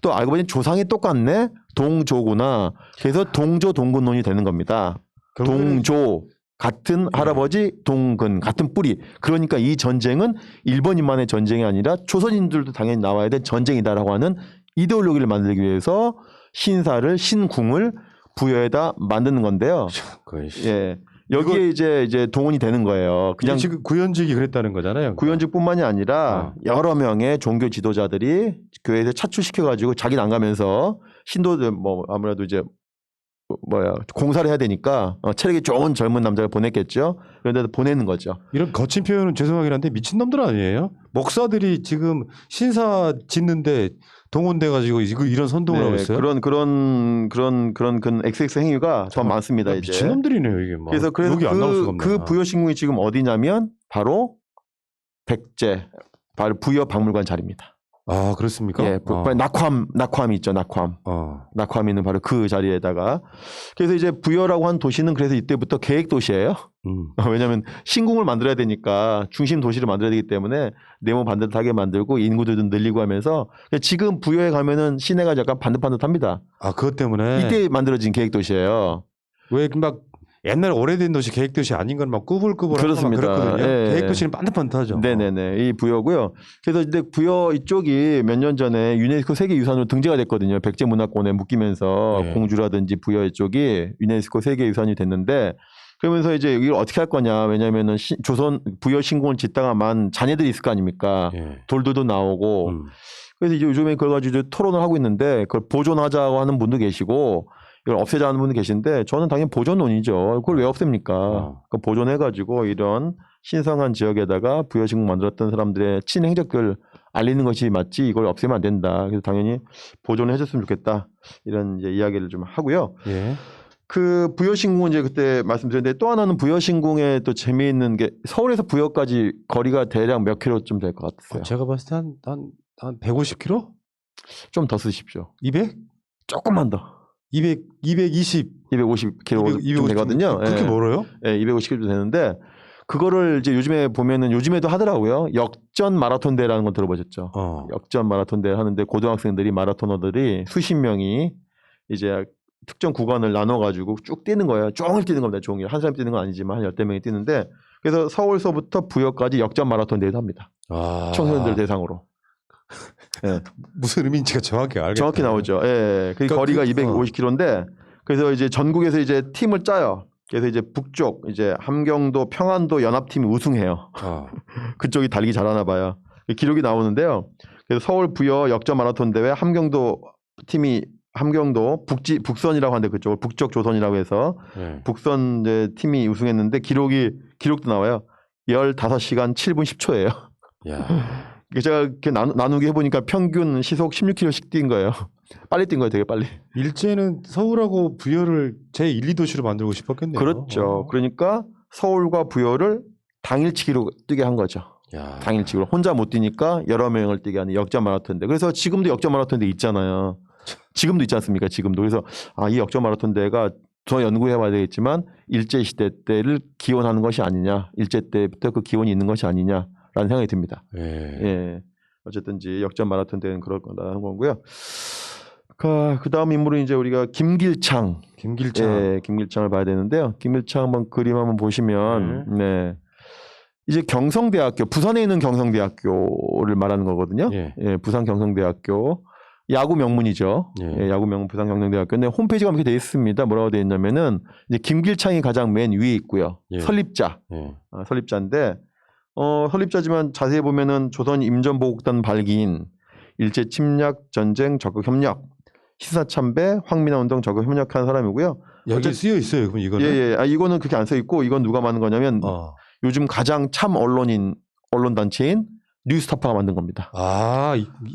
또 알고 보니 조상이 똑같네. 동조구나. 그래서 동조 동근론이 되는 겁니다. 동조 같은 할아버지, 동근 같은 뿌리. 그러니까 이 전쟁은 일본인만의 전쟁이 아니라 조선인들도 당연히 나와야 될 전쟁이다라고 하는 이데올로기를 만들기 위해서 신궁을 부여에다 만드는 건데요. 예. 여기에 이제 동원이 되는 거예요. 그냥 지금 구현직이 그랬다는 거잖아요. 구현직뿐만이 아니라 여러 명의 종교 지도자들이 교회에서 차출시켜가지고 자기는 안 가면서 신도들 뭐 아무래도 이제 공사를 해야 되니까 체력이 좋은 젊은 남자를 보냈겠죠. 그런데 보내는 거죠. 이런 거친 표현은 죄송하긴 한데 미친놈들 아니에요? 목사들이 지금 신사 짓는데 동원돼 가지고 이런 선동을 하고 있어요. 그런 XX 행위가 더 많습니다. 이제 미친놈들이네요 이게. 그래서 여기 안 나올 수가 없네. 그 부여신궁이 지금 어디냐면 바로 백제 바로 부여박물관 자리입니다. 아 그렇습니까? 예, 낙화암이 있죠. 낙화암이 있는 바로 그 자리에다가 그래서 이제 부여라고 한 도시는 그래서 이때부터 계획 도시예요. 왜냐하면 신궁을 만들어야 되니까 중심 도시를 만들어야 되기 때문에 네모 반듯하게 만들고 인구들도 늘리고 하면서 지금 부여에 가면은 시내가 약간 반듯반듯합니다. 아 그것 때문에 이때 만들어진 계획 도시예요. 왜 막 옛날 오래된 도시 계획 도시 아닌 건 막 꾸불꾸불 그렇습니다. 그렇거든요. 예. 계획 도시는 반듯반듯하죠. 네네네. 이 부여고요. 그래서 이제 부여 이쪽이 몇 년 전에 유네스코 세계유산으로 등재가 됐거든요. 백제문화권에 묶이면서 공주라든지 부여 이쪽이 유네스코 세계유산이 됐는데 그러면서 이제 이걸 어떻게 할 거냐. 왜냐면은 조선 부여 신궁을 짓다가 만 자녀들이 있을 거 아닙니까. 돌들도 나오고. 그래서 이제 요즘에 그걸 가지고 이제 토론을 하고 있는데 그걸 보존하자고 하는 분도 계시고 이걸 없애자는 분도 계신데 저는 당연히 보존론이죠. 그걸 왜 없앱니까? 그걸 보존해가지고 이런 신성한 지역에다가 부여신궁 만들었던 사람들의 친행적들 알리는 것이 맞지 이걸 없애면 안 된다. 그래서 당연히 보존을 해줬으면 좋겠다. 이런 이제 이야기를 좀 하고요. 그 부여신궁은 이제 그때 말씀드렸는데 또 하나는 부여신궁에 또 재미있는 게 서울에서 부여까지 거리가 대략 몇 킬로쯤 될 것 같으세요? 제가 봤을 때 한 150킬로? 좀 더 쓰십시오. 200? 조금만 더. 220. 250km 되거든요. 그렇게 멀어요? 네, 250km 되는데 그거를 이제 요즘에 보면은 요즘에도 하더라고요. 역전 마라톤 대회라는 거 들어보셨죠? 역전 마라톤 대회 하는데 고등학생들이 마라토너들이 수십 명이 이제 특정 구간을 나눠가지고 쭉 뛰는 거예요. 종일 뛰는 겁니다. 종일. 한 사람 뛰는 건 아니지만 한 열댓 명이 뛰는데 그래서 서울서부터 부여까지 역전 마라톤 대회도 합니다. 청소년들 대상으로. 네. 무슨 의미인지가 정확히 알겠다. 정확히 나오죠. 예. 그 그러니까 거리가 250km인데 그래서 이제 전국에서 이제 팀을 짜요. 그래서 이제 북쪽 이제 함경도, 평안도 연합팀이 우승해요. 그쪽이 달리기 잘하나 봐요. 기록이 나오는데요. 그래서 서울 부여 역전 마라톤 대회 함경도 팀이 함경도 북선이라고 하는데 그쪽을 북쪽 조선이라고 해서 북선 이제 팀이 우승했는데 기록도 나와요. 15시간 7분 10초예요. 야. 제가 이렇게 나누기 해보니까 평균 시속 16km씩 뛴 거예요. 빨리 뛴 거예요, 되게 빨리. 일제는 서울하고 부여를 제1, 2도시로 만들고 싶었겠네요. 그렇죠. 그러니까 서울과 부여를 당일치기로 뛰게 한 거죠. 야. 당일치기로. 혼자 못 뛰니까 여러 명을 뛰게 하는 역전 마라톤 대. 그래서 지금도 역전 마라톤 대 있잖아요. 지금도 있지 않습니까? 지금도. 그래서 이 역전 마라톤 대가 더 연구해봐야 되겠지만 일제 시대 때를 기원하는 것이 아니냐, 일제 때부터 그 기원이 있는 것이 아니냐라는 생각이 듭니다. 예. 어쨌든지 역전 마라톤 대는 그럴 거다 하는 거고요. 그 다음 인물은 이제 우리가 김길창. 예, 김길창을 봐야 되는데요. 김길창 한번 그림 한번 보시면, 네. 이제 경성대학교, 부산에 있는 경성대학교를 말하는 거거든요. 예, 부산 경성대학교. 야구 명문이죠. 예, 야구 명문 부산 경성대학교. 근데 홈페이지가 이렇게 돼 있습니다. 뭐라고 돼 있냐면은 이제 김길창이 가장 맨 위에 있고요. 설립자. 설립자인데 설립자지만 자세히 보면은 조선 임전보국단 발기인, 일제 침략 전쟁 적극 협력, 시사참배, 황민화 운동 적극 협력한 사람이고요. 여기 쓰여 있어요. 그럼 이거는? 예. 이거는 그렇게 안 써 있고 이건 누가 만든 거냐면 요즘 가장 참 언론 단체인 뉴스타파가 만든 겁니다.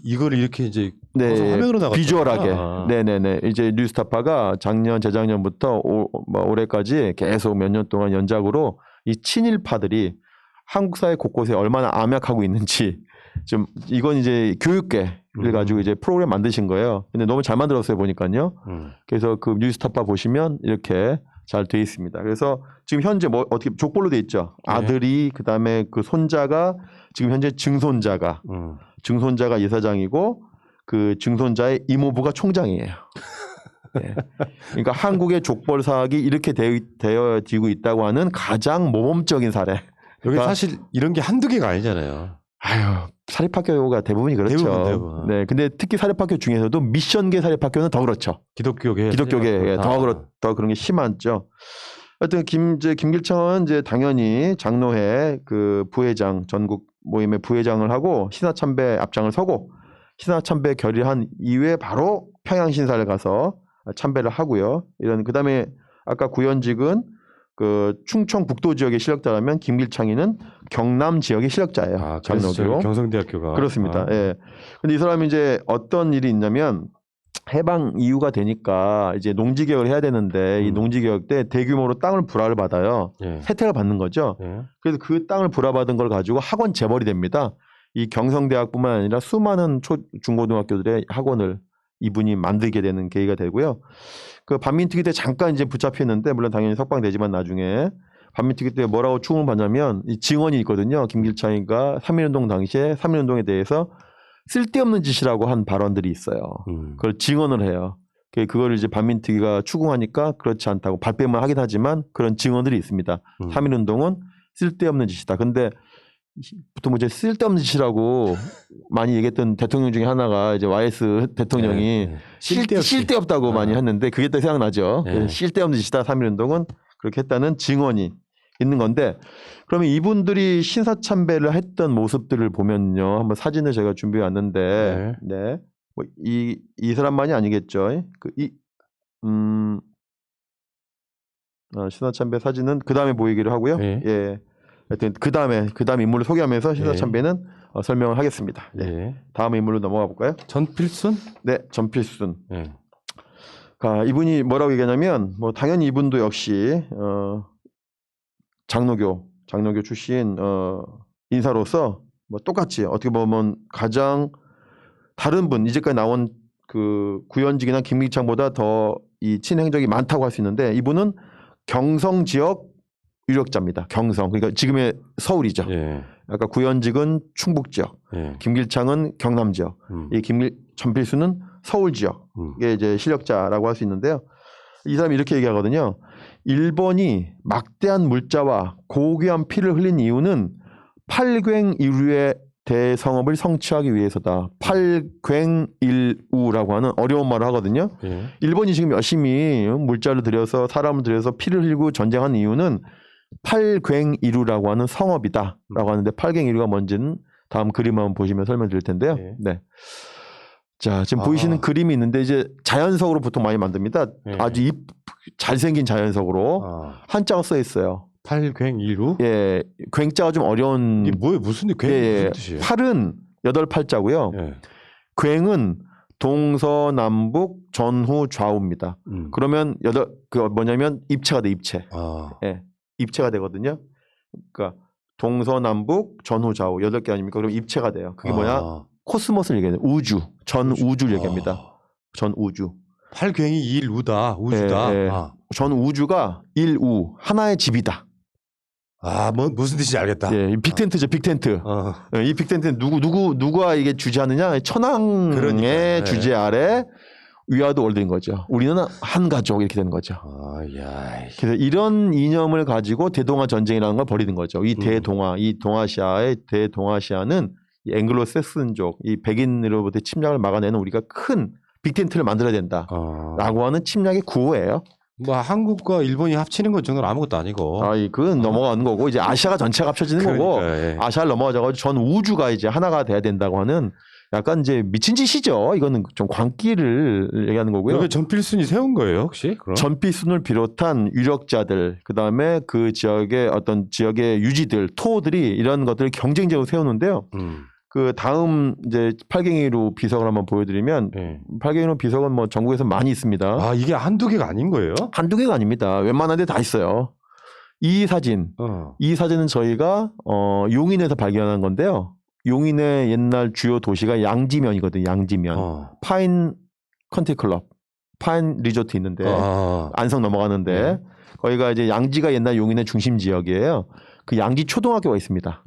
이걸 이렇게 이제 화면으로 나갔다. 비주얼하게. 네네네. 이제 뉴스타파가 작년, 재작년부터 올해까지 계속 몇 년 동안 연작으로 이 친일파들이 한국 사회 곳곳에 얼마나 암약하고 있는지 좀 이건 이제 교육계를 가지고 이제 프로그램 만드신 거예요. 근데 너무 잘 만들었어요 보니까요. 그래서 그 뉴스타파 보시면 이렇게 잘 돼 있습니다. 그래서 지금 현재 뭐 어떻게 족벌로 돼 있죠. 아들이 그다음에 그 손자가 지금 현재 증손자가 이사장이고 그 증손자의 이모부가 총장이에요. 네. 그러니까 한국의 족벌 사학이 이렇게 되어지고 있다고 하는 가장 모범적인 사례. 여기 사실 이런 게 한두 개가 아니잖아요. 사립학교가 대부분이 그렇죠. 대부분. 네, 근데 특히 사립학교 중에서도 미션계 사립학교는 더 그렇죠. 기독교계 더 그런 게 심하죠. 하여튼 김길창은 이제 당연히 장로회 그 부회장, 전국 모임의 부회장을 하고 신화참배 앞장을 서고 신화참배 결의한 이후에 바로 평양신사를 가서 참배를 하고요. 그다음에 아까 구현직은 그 충청 북도 지역의 실력자라면 김길창이는 경남 지역의 실력자예요. 장로교. 경성대학교가 그렇습니다. 예. 근데 이 사람이 이제 어떤 일이 있냐면 해방 이후가 되니까 이제 농지개혁을 해야 되는데 이 농지개혁 때 대규모로 땅을 불화를 받아요. 혜택을 받는 거죠. 그래서 그 땅을 불화받은 걸 가지고 학원 재벌이 됩니다. 이 경성대학뿐만 아니라 수많은 중고등학교들의 학원을 이분이 만들게 되는 계기가 되고요. 그 반민특위 때 잠깐 이제 붙잡혔는데 물론 당연히 석방되지만 나중에 반민특위 때 뭐라고 추궁을 받냐면 이 증언이 있거든요. 김길창이가 3.1운동 당시에 3.1운동에 대해서 쓸데없는 짓이라고 한 발언들이 있어요. 그걸 증언을 해요. 그걸 이제 반민특위가 추궁하니까 그렇지 않다고 발뺌을 하긴 하지만 그런 증언들이 있습니다. 3.1운동은 쓸데없는 짓이다. 근데 보통 이제 쓸데없는 짓이라고 많이 얘기했던 대통령 중에 하나가 이제 YS 대통령이 쓸데없다고 많이 했는데 그게 또 생각나죠. 쓸데없는 짓이다. 3.1운동은 그렇게 했다는 증언이 있는 건데 그러면 이분들이 신사참배를 했던 모습들을 보면요. 한번 사진을 제가 준비해 왔는데 뭐 이 사람만이 아니겠죠. 신사참배 사진은 그 다음에 보이기로 하고요. 하여튼 그 다음 인물을 소개하면서 신사참배는 설명을 하겠습니다. 다음 인물로 넘어가 볼까요? 전필순? 네, 전필순. 이분이 뭐라고 얘기하냐면 뭐 당연히 이분도 역시 장로교 출신 인사로서 뭐 똑같이 어떻게 보면 가장 다른 분 이제까지 나온 그 구현직이나 김길창보다 더 이 친행적이 많다고 할 수 있는데 이분은 경성 지역 유력자입니다. 경성. 그러니까 지금의 서울이죠. 아까 구현직은 충북 지역, 김길창은 경남 지역, 이 전필수는 서울 지역의 이제 실력자라고 할 수 있는데요. 이 사람이 이렇게 얘기하거든요. 일본이 막대한 물자와 고귀한 피를 흘린 이유는 팔괭 이후에 대성업을 성취하기 위해서다. 팔괭일우라고 하는 어려운 말을 하거든요. 예. 일본이 지금 열심히 물자를 들여서 사람을 들여서 피를 흘리고 전쟁한 이유는 팔괭일우라고 하는 성업이다라고 하는데 팔괭일우가 뭔지는 다음 그림 한번 보시면 설명드릴 텐데요. 예. 네. 자, 지금 보이시는 그림이 있는데 이제 자연석으로 보통 많이 만듭니다. 예. 아주 잘생긴 자연석으로 한자가 써 있어요. 팔괭이루? 예, 괭자가 좀 어려운. 이게 뭐예요? 무슨 괭이 예, 무슨 뜻이에요? 팔은 8팔자고요. 예. 괭은 동서남북 전후 좌우입니다. 그러면 뭐냐면 입체가 돼, 입체. 예, 입체가 되거든요. 그러니까 동서남북 전후 좌우 8개 아닙니까? 그럼 입체가 돼요. 그게 뭐냐? 코스모스를 얘기해요. 우주, 전 우주를 얘기합니다. 전 우주. 팔괭이 일우다, 우주다. 예, 예. 전 우주가 일우 하나의 집이다. 뭐 무슨 뜻인지 알겠다. 예, 빅텐트죠, 빅텐트. 예, 이 빅텐트는 누가 이게 주재하느냐? 천황의 그러니까, 주재 예. 아래 위아더 월드인 거죠. 우리는 한 가족 이렇게 되는 거죠. 야. 그래서 이런 이념을 가지고 대동아 전쟁이라는 걸 벌이는 거죠. 이 대동아, 이 동아시아의 대동아시아는 이 앵글로색슨족, 이 백인으로부터 침략을 막아내는 우리가 큰 빅텐트를 만들어야 된다라고 하는 침략의 구호예요. 뭐 한국과 일본이 합치는 것 정도는 아무것도 아니고. 그건 넘어가는 거고 이제 아시아가 전체가 합쳐지는 거고 예. 아시아를 넘어가자고 전 우주가 이제 하나가 돼야 된다고 하는 약간 이제 미친 짓이죠. 이거는 좀 광기를 얘기하는 거고요. 이게 전필순이 세운 거예요, 혹시? 그럼? 전필순을 비롯한 유력자들, 그 다음에 그 지역의 어떤 지역의 유지들, 토들이 이런 것들을 경쟁적으로 세우는데요. 그 다음 이제 팔괭이로 비석을 한번 보여드리면 팔괭이로 비석은 뭐 전국에서 많이 있습니다. 이게 한두 개가 아닌 거예요? 한두 개가 아닙니다. 웬만한 데 다 있어요. 이 사진은 저희가 용인에서 발견한 건데요. 용인의 옛날 주요 도시가 양지면이거든요. 양지면. 파인 컨트리 클럽, 파인 리조트 있는데 안성 넘어가는데 거기가 이제 양지가 옛날 용인의 중심 지역이에요. 그 양지 초등학교가 있습니다.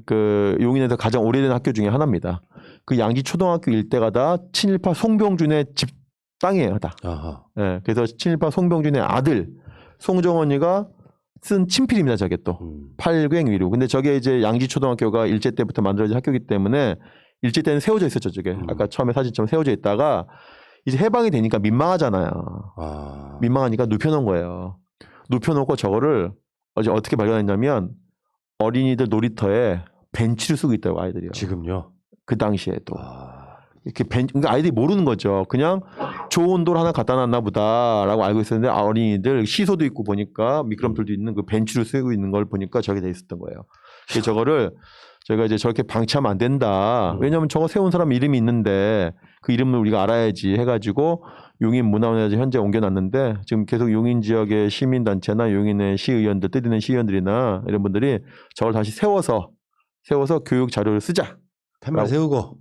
그 용인에서 가장 오래된 학교 중에 하나입니다. 그 양지 초등학교 일대가 다 친일파 송병준의 집 땅이에요, 다. 예, 그래서 친일파 송병준의 아들 송정원이가 쓴 친필입니다, 저게 또. 팔괭이루. 근데 저게 이제 양지 초등학교가 일제 때부터 만들어진 학교이기 때문에 일제 때는 세워져 있었죠, 저게. 아까 처음에 사진처럼 세워져 있다가 이제 해방이 되니까 민망하잖아요. 민망하니까 눕혀놓은 거예요. 눕혀놓고 저거를 어제 어떻게 발견했냐면 어린이들 놀이터에 벤치를 쓰고 있다고 아이들이요. 지금요? 그 당시에도. 이렇게 그러니까 아이들이 모르는 거죠. 그냥 좋은 돌 하나 갖다 놨나 보다라고 알고 있었는데 어린이들 시소도 있고 보니까 미끄럼틀도 있는 그 벤치를 쓰고 있는 걸 보니까 저게 돼 있었던 거예요. 그래서 저거를 저희가 이제 저렇게 방치하면 안 된다. 왜냐하면 저거 세운 사람 이름이 있는데 그 이름을 우리가 알아야지 해가지고 용인 문화원에 현재 옮겨놨는데 지금 계속 용인 지역의 시민단체나 용인의 시의원들, 뜻 있는 시의원들이나 이런 분들이 저걸 다시 세워서 교육 자료를 쓰자. 팻말 세우고.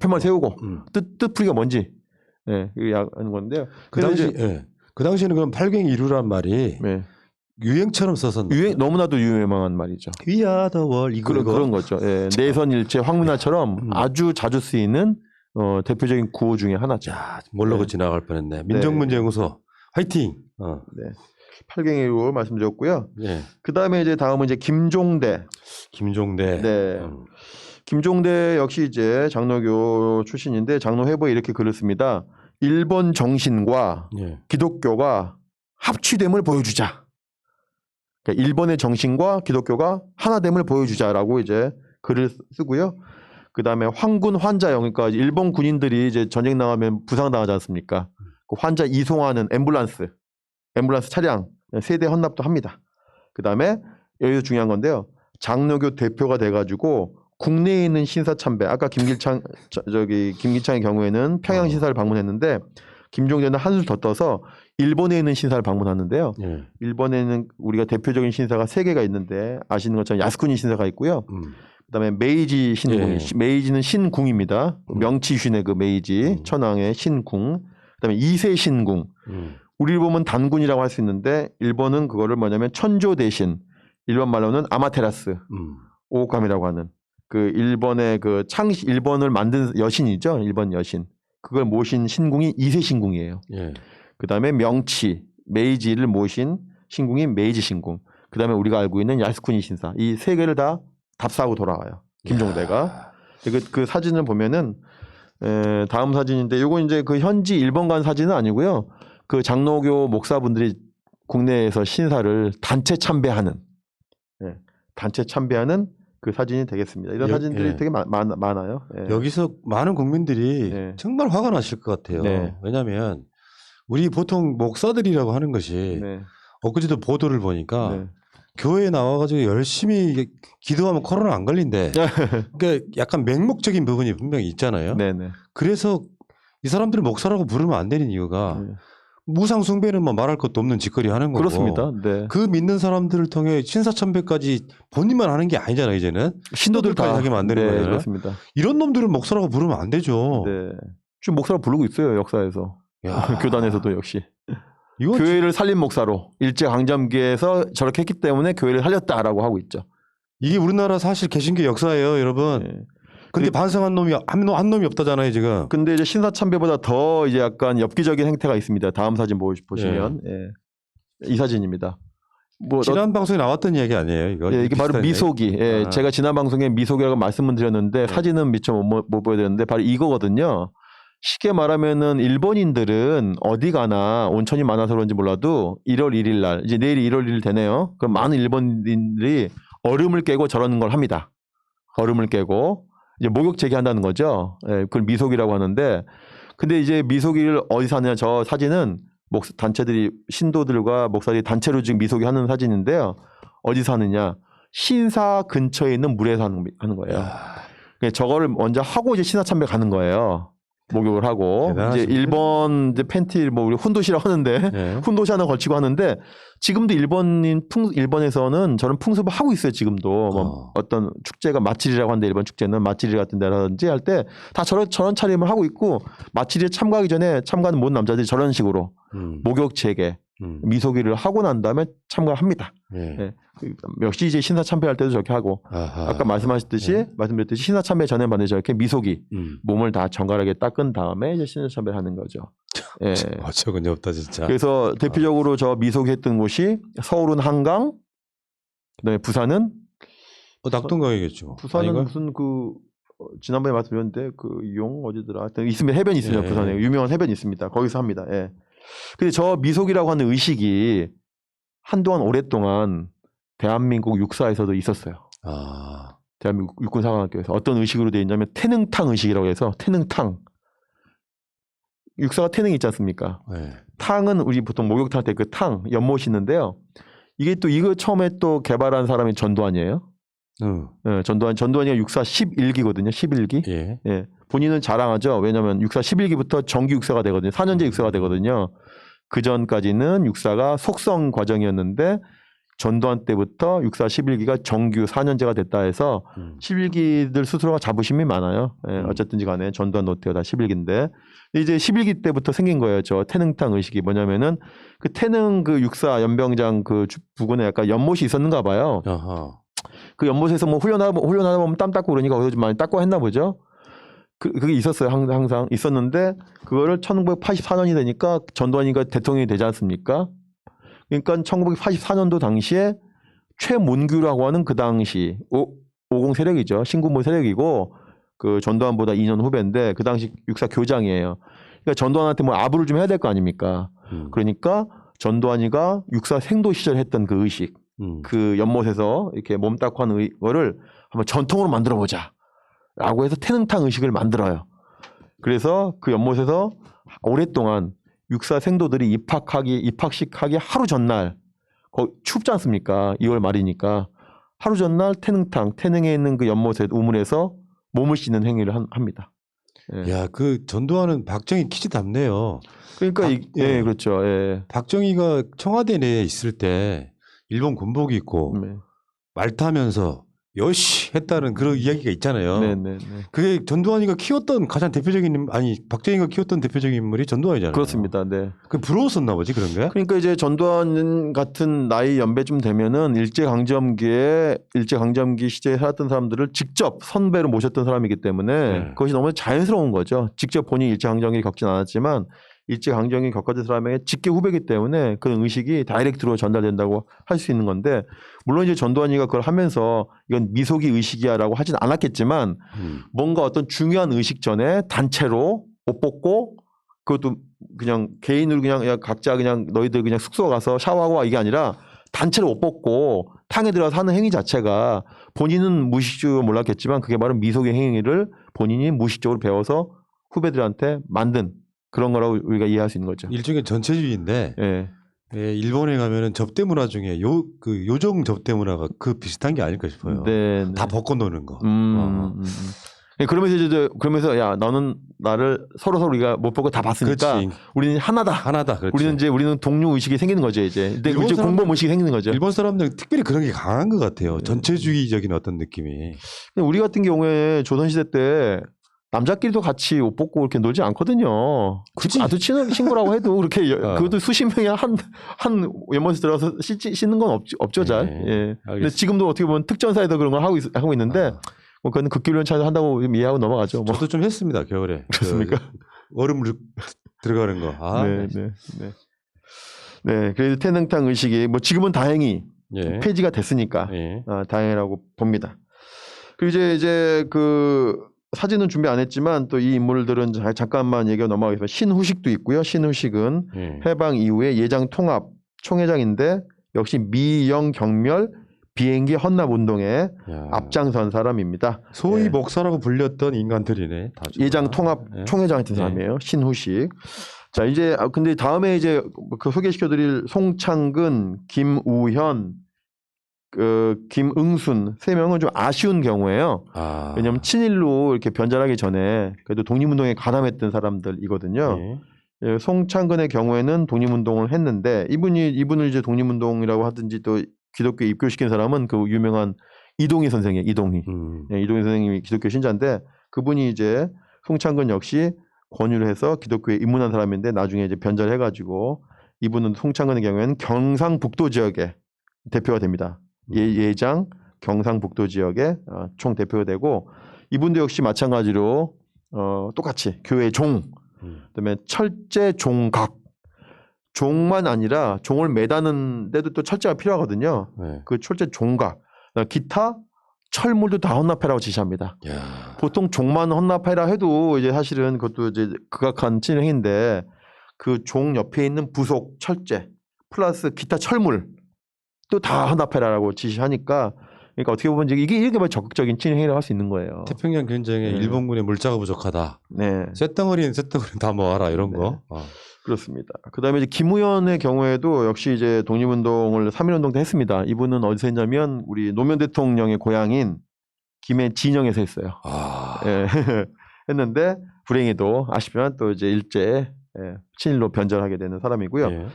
뜻풀이가 뭔지. 네, 하는 건데요. 그 당시에는 그럼 팔괭이루란 말이 유행처럼 썼었나? 너무나도 유명한 말이죠. We are the world. 그런 거죠. 예, 내선일체 황민아처럼 아주 자주 쓰이는 대표적인 구호 중에 하나죠. 모르고 지나갈 뻔했네. 민족문제연구소 화이팅. 네. 팔괭이로 말씀드렸고요. 예. 그 다음에 이제 다음은 이제 김종대. 네. 김종대 역시 이제 장로교 출신인데 장로회보에 이렇게 글을 씁니다. 일본 정신과 기독교가 합치됨을 보여주자. 그러니까 일본의 정신과 기독교가 하나됨을 보여주자라고 이제 글을 쓰고요. 그 다음에 황군 환자용, 그러니까 일본 군인들이 이제 전쟁 나가면 부상당하지 않습니까? 그 환자 이송하는 앰뷸런스 차량 세대 헌납도 합니다. 그 다음에 여기서 중요한 건데요. 장로교 대표가 돼가지고 국내에 있는 신사 참배, 아까 김기창의 경우에는 평양 신사를 방문했는데 김종대는 한술 더 떠서 일본에 있는 신사를 방문하는데요. 일본에는 우리가 대표적인 신사가 3개가 있는데 아시는 것처럼 야스쿠니 신사가 있고요. 그다음에 메이지 신궁, 메이지는 신궁입니다. 명치슌의 그 메이지 천황의 신궁. 그다음에 이세 신궁. 우리를 보면 단군이라고 할 수 있는데 일본은 그거를 뭐냐면 천조 대신, 일본 말로는 아마테라스 오오카미라고 하는 그 일본의 일본을 만든 여신이죠. 일본 여신. 그걸 모신 신궁이 이세 신궁이에요. 그다음에 메이지를 모신 신궁이 메이지 신궁. 그다음에 우리가 알고 있는 야스쿠니 신사. 이 3개를 다 답사하고 돌아와요. 김종대가. 그 사진을 보면은 다음 사진인데 요거 이제 그 현지 일본관 사진은 아니고요. 그 장로교 목사분들이 국내에서 신사를 단체 참배하는 그 사진이 되겠습니다. 이런 사진들이 되게 많아요. 여기서 많은 국민들이 정말 화가 나실 것 같아요. 왜냐하면 우리 보통 목사들이라고 하는 것이 엊그제도 보도를 보니까 교회에 나와가지고 열심히 기도하면 코로나 안 걸린대. 그러니까 약간 맹목적인 부분이 분명히 있잖아요. 그래서 이 사람들을 목사라고 부르면 안 되는 이유가 무상 숭배는 뭐 말할 것도 없는 짓거리 하는 거고. 그렇습니다. 그 믿는 사람들을 통해 신사참배까지 본인만 하는 게 아니잖아요. 이제는 신도들까지 하게 만드는 거예요. 그렇습니다. 이런 놈들을 목사라고 부르면 안 되죠. 지금 목사라고 부르고 있어요. 역사에서. 교단에서도 역시. 이건 교회를 살린 목사로 일제강점기에서 저렇게 했기 때문에 교회를 살렸다라고 하고 있죠. 이게 우리나라 사실 개신교 역사예요, 여러분. 근데 반성한 놈이 한 놈이 없다잖아요, 지금. 근데 이제 신사참배보다 더 이제 약간 엽기적인 행태가 있습니다. 다음 사진 보시면 이 사진입니다. 뭐 지난 방송에 나왔던 이야기 아니에요, 이거? 이게 바로 미소기. 제가 지난 방송에 미소기라고 말씀을 드렸는데 사진은 미처 못 보여드렸는데 바로 이거거든요. 쉽게 말하면은 일본인들은 어디 가나 온천이 많아서 그런지 몰라도 1월 1일 날 이제 내일이 1월 1일 되네요. 그럼 많은 일본인들이 얼음을 깨고 저러는 걸 합니다. 얼음을 깨고 이제 목욕 제기한다는 거죠. 그걸 미소기라고 하는데 근데 이제 미소기를 어디서 하느냐 저 사진은 단체들이 신도들과 목사들이 단체로 지금 미소기 하는 사진인데요. 어디서 하느냐 신사 근처에 있는 물에서 하는 거예요. 저거를 먼저 하고 이제 신사참배 가는 거예요. 목욕을 하고 이제 일본 이제 팬티 뭐 우리 훈도시라고 하는데 훈도시 하나 걸치고 하는데 지금도 일본에서는 저런 풍습을 하고 있어요. 지금도 뭐 어떤 축제가 마치리라고 하는데 일본 축제는 마치리 같은 데라든지 할 때 다 저런 차림을 하고 있고 마치리에 참가하기 전에 참가하는 모든 남자들이 저런 식으로 목욕 재개 미소기를 하고 난 다음에 참가합니다. 역시 이제 신사 참배할 때도 저렇게 하고 아까 말씀드렸듯이 신사 참배 전에 반드시 저렇게 미소기 몸을 다 정갈하게 닦은 다음에 이제 신사 참배를 하는 거죠. 어처구니 없다 진짜. 그래서 대표적으로 저 미소기 했던 곳이 서울은 한강, 그다음에 부산은 낙동강이겠죠. 부산은 아닌가? 무슨 지난번에 말씀드렸는데 용 어디더라? 하여튼 있으면 해변이 있습니다. 부산에 유명한 해변이 있습니다. 거기서 합니다. 근데 저 미소기라고 하는 의식이 한동안 오랫동안 대한민국 육사에서도 있었어요. 대한민국 육군사관학교에서 어떤 의식으로 되어 있냐면 태능탕 의식이라고 해서 태능탕. 육사가 태능이 있지 않습니까? 탕은 우리 보통 목욕탕 때 그 탕, 연못이 있는데요. 이게 또 이거 처음에 또 개발한 사람이 전두환이에요. 전두환이가 육사 11기거든요. 11기. 본인은 자랑하죠. 왜냐하면 육사 11기부터 정기 육사가 되거든요. 4년제 육사가 되거든요. 그 전까지는 육사가 속성 과정이었는데 전두환 때부터 육사 11기가 정규 4년제가 됐다 해서 11기들 스스로가 자부심이 많아요. 어쨌든지 간에 전두환 노태우 다 11기인데 이제 11기 때부터 생긴 거예요. 저 태능탕 의식이 뭐냐면은 그 태능 그 육사 연병장 그 부근에 약간 연못이 있었는가 봐요. 그 연못에서 뭐 훈련하다 보면 땀 닦고 그러니까 거기서 좀 많이 닦고 했나 보죠. 그게 있었어요. 항상 있었는데 그거를 1984년이 되니까 전두환이가 대통령이 되지 않습니까? 그러니까 1984년도 당시에 최문규라고 하는 그 당시 50 세력이죠. 신군부 세력이고 그 전두환보다 2년 후배인데 그 당시 육사 교장이에요. 그러니까 전두환한테 뭐 아부를 좀 해야 될 거 아닙니까? 그러니까 전두환이가 육사 생도 시절 했던 그 의식, 그 연못에서 이렇게 몸 닦고 하는 거를 한번 전통으로 만들어 보자. 라고 해서 태능탕 의식을 만들어요. 그래서 그 연못에서 오랫동안 육사 생도들이 입학식하기 하루 전날 춥지 않습니까? 2월 말이니까 하루 전날 태능에 있는 그 연못에 우물에서 몸을 씻는 행위를 합니다. 야, 그 전두환은 박정희 키즈 닮네요. 그러니까 그렇죠. 박정희가 청와대 내에 있을 때 일본 군복 입고 말 타면서 요시 했다는 그런 이야기가 있잖아요. 그게 전두환이가 키웠던 가장 대표적인 박정희가 키웠던 대표적인 인물이 전두환이잖아요. 그렇습니다. 그 부러웠었나 보지 그런 게? 그러니까 이제 전두환 같은 나이 연배쯤 되면은 일제강점기 시대에 살았던 사람들을 직접 선배로 모셨던 사람이기 때문에 그것이 너무 자연스러운 거죠. 직접 본인이 일제강점기를 겪진 않았지만 일제강점기 겪어진 사람에게 직계 후배이기 때문에 그런 의식이 다이렉트로 전달된다고 할 수 있는 건데 물론 이제 전두환이가 그걸 하면서 이건 미소기 의식이야라고 하진 않았겠지만 뭔가 어떤 중요한 의식 전에 단체로 옷 벗고 그것도 그냥 개인으로 그냥 야 각자 그냥 너희들 그냥 숙소 가서 샤워하고 와 이게 아니라 단체로 옷 벗고 탕에 들어가서 하는 행위 자체가 본인은 무의식적으로 몰랐겠지만 그게 바로 미소기 행위를 본인이 무의식적으로 배워서 후배들한테 만든 그런 거라고 우리가 이해할 수 있는 거죠. 일종의 전체주의인데 예. 예, 일본에 가면은 접대 문화 중에 그 요정 접대 문화가 그 비슷한 게 아닐까 싶어요. 네, 다 벗고 노는 거. 예, 그러면서 이제 그러면서 야 너는 나를 서로 우리가 못 보고 다 봤으니까 그렇지. 우리는 하나다. 그렇지. 우리는 동료 의식이 생기는 거죠 이제. 이제 공범 의식이 생기는 거죠. 일본 사람들 특별히 그런 게 강한 것 같아요. 네. 전체주의적인 어떤 느낌이. 우리 같은 경우에 조선시대 때 남자끼리도 같이 옷 벗고 그렇게 놀지 않거든요. 그치. 아주 친한 친구라고 해도 그렇게 그것도 수십 명이 한 연못에 들어가서 씻는 건 없죠 잘. 예. 근데 지금도 어떻게 보면 특전사에도 그런 걸 하고 있는데 뭐 그건 극기훈련 차에서 한다고 이해하고 넘어가죠. 뭐. 저도 좀 했습니다 겨울에. 그렇습니까? 얼음물 들어가는 거. 네. 그래서 태능탕 의식이 뭐 지금은 다행히 예. 폐지가 됐으니까 예. 다행이라고 봅니다. 그리고 이제 그 사진은 준비 안 했지만 또 이 인물들은 잠깐만 얘기가 넘어가겠습니다. 신후식도 있고요. 신후식은 해방 이후에 예장 통합 총회장인데 역시 미영 경멸 비행기 헌납 운동에 앞장선 사람입니다. 소위 목사라고 불렸던 인간들이네. 예장 통합 총회장 같은 사람이에요. 신후식. 자 이제 근데 다음에 이제 그 소개시켜드릴 송창근, 김우현, 김응순 세 명은 좀 아쉬운 경우예요. 왜냐하면 친일로 이렇게 변절하기 전에 그래도 독립운동에 가담했던 사람들이거든요. 예, 송창근의 경우에는 독립운동을 했는데 이분을 이제 독립운동이라고 하든지 또 기독교에 입교시킨 사람은 그 유명한 이동희 선생이에요. 이동희. 예, 이동희 선생님이 기독교 신자인데 그분이 이제 송창근 역시 권유를 해서 기독교에 입문한 사람인데 나중에 이제 변절해가지고 이분은 송창근의 경우에는 경상북도 지역의 대표가 됩니다. 예장 경상북도 지역의 총 대표가 되고 이분도 역시 마찬가지로 똑같이 교회 종, 그다음에 철제 종각, 종만 아니라 종을 매다는 데도 또 철제가 필요하거든요. 그 철제 종각, 기타 철물도 다 헌납해라고 지시합니다. 보통 종만 헌납해라 해도 이제 사실은 그것도 이제 극악한 진행인데 그 종 옆에 있는 부속 철제 플러스 기타 철물 또 다 헌납해라라고 지시하니까 그러니까 어떻게 보면 이게 이렇게 적극적인 진행이라고 할 수 있는 거예요. 태평양 전쟁에 일본군의 물자가 부족하다. 쇳덩어리는 다 모아라 이런 거. 그렇습니다. 그다음에 이제 김우현의 경우에도 역시 이제 독립운동을 3.1운동 때 했습니다. 이분은 어디서 했냐면 우리 노무현 대통령의 고향인 김해 진영에서 했어요. 했는데 불행히도 아쉽지만 또 이제 일제 친일로 변절하게 되는 사람이고요.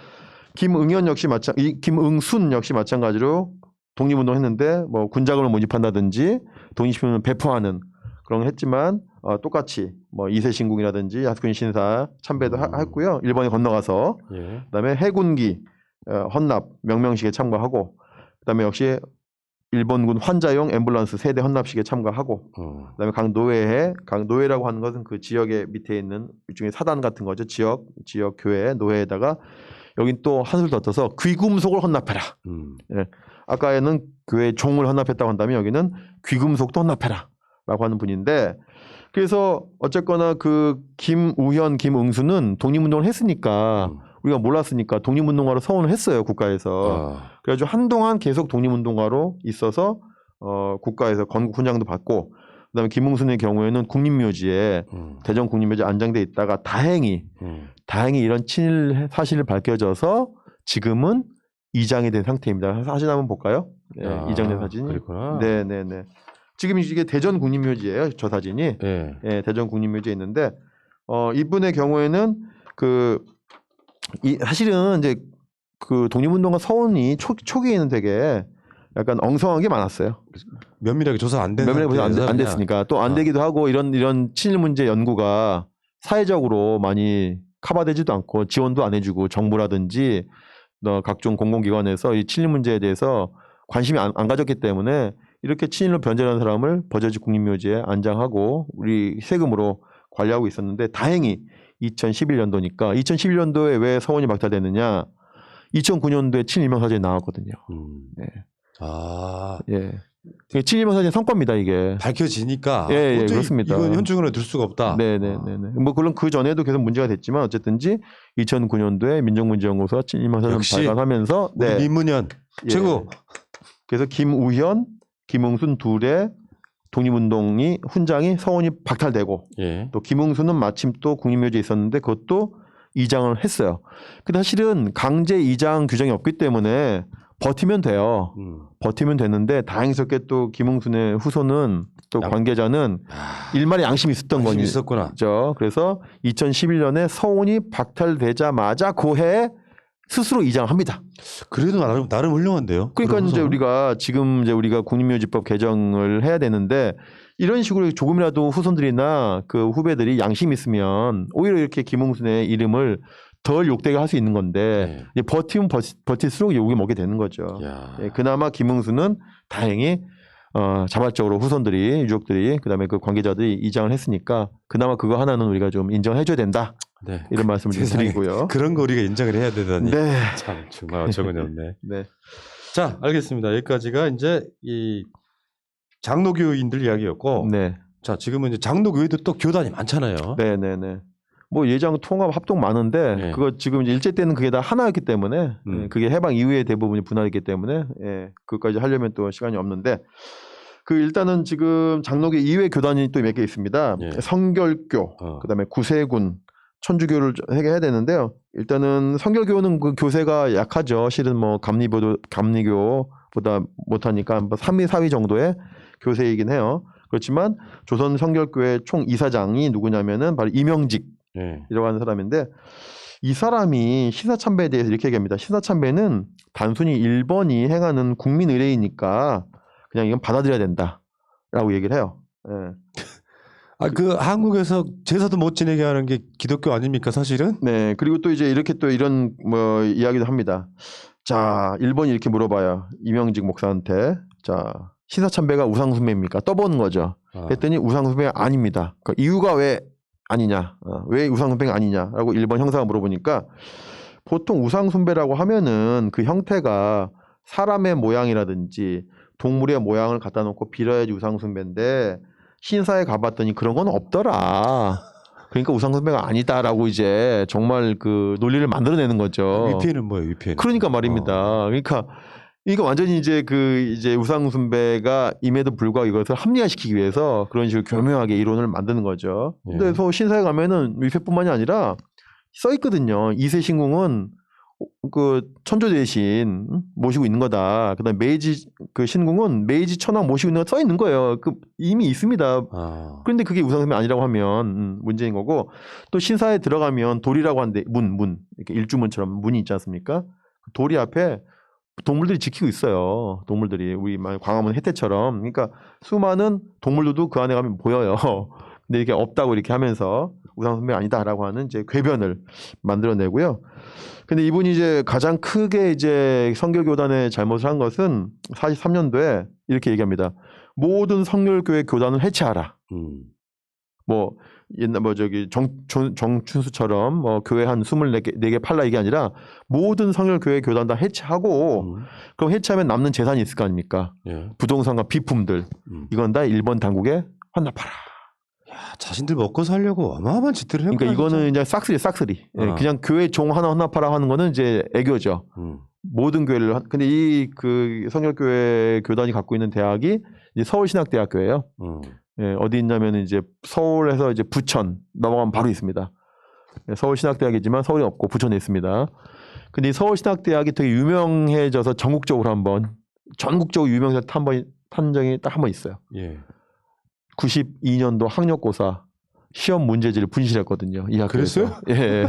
김응순 역시 마찬가지로 독립운동 했는데 뭐 군자금을 모집한다든지 독립신문을 배포하는 그런 걸 했지만 똑같이 뭐 이세신궁이라든지 야스쿠니 신사 참배도 했고요. 일본에 건너가서 그다음에 해군기 헌납 명명식에 참가하고 그다음에 역시 일본군 환자용 앰뷸런스 세대 헌납식에 참가하고 그다음에 각 노회라고 하는 것은 그 지역의 밑에 있는 일종의 사단 같은 거죠. 지역 교회 노회에다가 여긴 또 한술 더 떠서 귀금속을 헌납해라. 아까에는 교회 종을 헌납했다고 한다면 여기는 귀금속도 헌납해라라고 하는 분인데 그래서 어쨌거나 그 김우현, 김응수는 독립운동을 했으니까 우리가 몰랐으니까 독립운동가로 서원을 했어요 국가에서. 그래가지고 한동안 계속 독립운동가로 있어서 국가에서 건국 훈장도 받고 그다음에 김응순의 경우에는 국립묘지에 대전 국립묘지에 안장돼 있다가 다행히 이런 친일 사실을 밝혀져서 지금은 이장이 된 상태입니다. 사진 한번 볼까요? 이장된 사진이. 그렇구나. 네네네. 지금 이게 대전 국립묘지예요. 저 사진이. 대전 국립묘지에 있는데 이분의 경우에는 사실은 이제 그 독립운동가 서원이 초기에는 되게 약간 엉성한 게 많았어요. 면밀하게 조사 안 됐으니까 또 안 되기도 하고 이런 친일 문제 연구가 사회적으로 많이 커버되지도 않고 지원도 안 해주고 정부라든지 각종 공공기관에서 이 친일 문제에 대해서 관심이 안 가졌기 때문에 이렇게 친일로 변절한 사람을 버저지 국립묘지에 안장하고 우리 세금으로 관리하고 있었는데 다행히 2011년도니까 2011년도에 왜 서원이 박탈됐느냐? 2009년도에 친일명 사진이 나왔거든요. 네. 아, 예. 친일명 사진 성과입니다 이게. 밝혀지니까. 예, 도저히 그렇습니다. 이건 현충으로 둘 수가 없다. 네네네. 뭐 물론 그 전에도 계속 문제가 됐지만 어쨌든지 2009년도에 민정문제연구소가 친일명 사진 역시 발간하면서 우리 민문현 예. 최고. 그래서 김우현, 김웅순 둘의 독립운동이 훈장이 서원이 박탈되고 예. 또 김웅순은 마침 또 국립묘지에 있었는데 그것도 이장을 했어요. 근데 사실은 강제 이장 규정이 없기 때문에 버티면 돼요. 버티면 되는데 다행스럽게 또 김웅순의 후손은 또 관계자는 일말의 양심이 있었던 거니 있었구나. 그래서 2011년에 서원이 박탈되자마자 그 해에 스스로 이장합니다. 그래도 나름 훌륭한데요. 그러니까 이제 후손은? 우리가 지금 이제 우리가 국립묘지법 개정을 해야 되는데 이런 식으로 조금이라도 후손들이나 그 후배들이 양심 있으면 오히려 이렇게 김웅순의 이름을 덜 욕되게 할 수 있는 건데 이제 버티면 버틸수록 욕이 먹게 되는 거죠. 예, 그나마 김웅순은 다행히 자발적으로 후손들이 유족들이 그다음에 그 관계자들이 이장을 했으니까 그나마 그거 하나는 우리가 좀 인정해줘야 된다. 네. 이런 말씀을 좀 드리고요. 그런 거 우리가 인정을 해야 되다니. 네. 참 정말 어처구니 없네. 네. 자, 알겠습니다. 여기까지가 이제 이 장로교인들 이야기였고, 네. 자, 지금은 이제 장로교회도 또 교단이 많잖아요. 네네네. 뭐 예장 통합 합동 많은데 네. 그거 지금 이제 일제 때는 그게 다 하나였기 때문에 그게 해방 이후에 대부분이 분할했기 때문에 그것까지 하려면 또 시간이 없는데 그 일단은 지금 장로교 이외 교단이 또 몇 개 있습니다. 예. 성결교, 그다음에 구세군, 천주교를 해야 되는데요. 일단은 성결교는 그 교세가 약하죠. 실은 뭐 감리교보다 못하니까 3위, 4위 정도의 교세이긴 해요. 그렇지만 조선 성결교회 총 이사장이 누구냐면은 바로 이명직이라고 하는 사람인데 이 사람이 신사참배에 대해서 이렇게 얘기합니다. 신사참배는 단순히 일본이 행하는 국민 의례이니까 그냥 이건 받아들여야 된다라고 얘기를 해요. 예. 아, 그 한국에서 제사도 못 지내게 하는 게 기독교 아닙니까, 사실은? 네. 그리고 또 이제 이렇게 또 이런 뭐 이야기도 합니다. 자, 일본이 이렇게 물어봐요. 이명직 목사한테. 자, 신사참배가 우상숭배입니까? 떠보는 거죠. 그랬더니 우상숭배가 아닙니다. 그 이유가 왜 아니냐? 왜 우상숭배가 아니냐라고 일본 형사가 물어보니까 보통 우상숭배라고 하면은 그 형태가 사람의 모양이라든지 동물의 모양을 갖다 놓고 빌어야지 우상숭배인데 신사에 가봤더니 그런 건 없더라. 그러니까 우상숭배가 아니다라고 이제 정말 그 논리를 만들어내는 거죠. 위패는 뭐예요, 위패는? 그러니까 말입니다. 그러니까 완전히 이제 이제 우상숭배가 임에도 불구하고 이것을 합리화시키기 위해서 그런 식으로 교묘하게 이론을 만드는 거죠. 근데 신사에 가면은 위패뿐만이 아니라 써 있거든요. 이세 신궁은 그 천조 대신 모시고 있는 거다. 그다음에 메이지 그 신궁은 메이지 천황 모시고 있는 거 써 있는 거예요. 그 이미 있습니다. 그런데 그게 우상숭배 아니라고 하면 문제인 거고 또 신사에 들어가면 돌이라고 하는데 문 이렇게 일주문처럼 문이 있지 않습니까? 돌이 앞에 동물들이 지키고 있어요. 동물들이 우리 광화문 해태처럼 그러니까 수많은 동물들도 그 안에 가면 보여요. 근데 이게 없다고 이렇게 하면서 우상숭배 아니다라고 하는 이제 궤변을 만들어내고요. 근데 이분이 이제 가장 크게 이제 성결교단의 잘못을 한 것은 43년도에 이렇게 얘기합니다. 모든 성결교회 교단을 해체하라. 뭐 옛날 뭐 저기 정춘수처럼 뭐 교회 한 24개 팔라 이게 아니라 모든 성결교회 교단 다 해체하고 그럼 해체하면 남는 재산이 있을 거 아닙니까? 부동산과 비품들 이건 다 일본 당국에 환납하라. 야, 자신들 먹고 살려고 어마어마한 짓들을 했구나. 그러니까 이거는 이제 싹쓸이. 그냥 교회 종 하나 헌납하라 하는 거는 이제 애교죠. 모든 교회를 근데 이 그 성결교회 교단이 갖고 있는 대학이 이제 서울신학대학교예요. 어디 있냐면 이제 서울에서 이제 부천 넘어가면 바로 있습니다. 서울신학대학이지만 서울에 없고 부천에 있습니다. 근데 이 서울신학대학이 되게 유명해져서 전국적으로 유명해서 탄정이 딱 한 번 있어요. 92년도 학력고사 시험 문제지를 분실했거든요. 이 학교에서. 그랬어요? 예.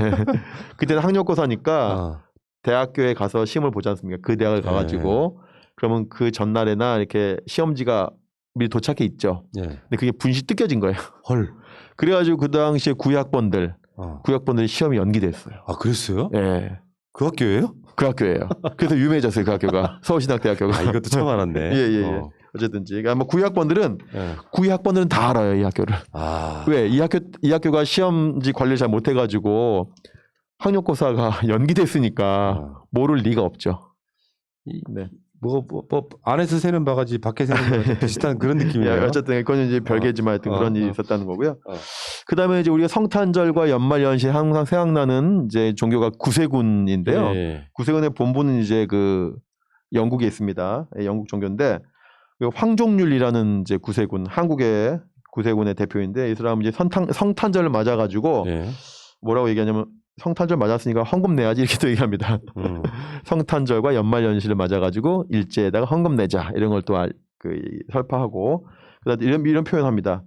그때는 학력고사니까 대학교에 가서 시험을 보지 않습니까? 그 대학을 가가지고 그러면 그 전날에나 이렇게 시험지가 미리 도착해 있죠. 근데 그게 분실 뜯겨진 거예요. 헐. 그래가지고 그 당시에 구약번들이 시험이 연기됐어요. 아, 그랬어요? 예. 그 학교예요? 그 학교예요. 그래서 유명해졌어요. 그 학교가 서울신학대학교가. 아, 이것도 처음 알았네. 예. 어쨌든지. 그러니까 뭐 구의학번들은 예. 구의학번들은 다 알아요 이 학교를. 왜 이 학교가 시험지 관리를 잘 못해가지고 학력고사가 연기됐으니까 모를 리가 없죠. 네. 뭐 안에서 새는 바가지 밖에 새는 바가지 비슷한 그런 느낌이에요. 예, 어쨌든 그건 이제 별개지만 하여튼 그런 일이 있었다는 거고요. 그다음에 이제 우리가 성탄절과 연말연시에 항상 생각나는 이제 종교가 구세군인데요. 예. 구세군의 본부는 이제 그 영국에 있습니다. 예, 영국 종교인데 그 황종률이라는 이제 구세군, 한국의 구세군의 대표인데 이 사람은 이제 성탄절을 맞아가지고 예. 뭐라고 얘기하냐면 성탄절 맞았으니까 헌금 내야지 이렇게 또 얘기합니다. 성탄절과 연말연시를 맞아가지고 일제에다가 헌금 내자 이런 걸 또 설파하고 그다음에 이런 표현합니다.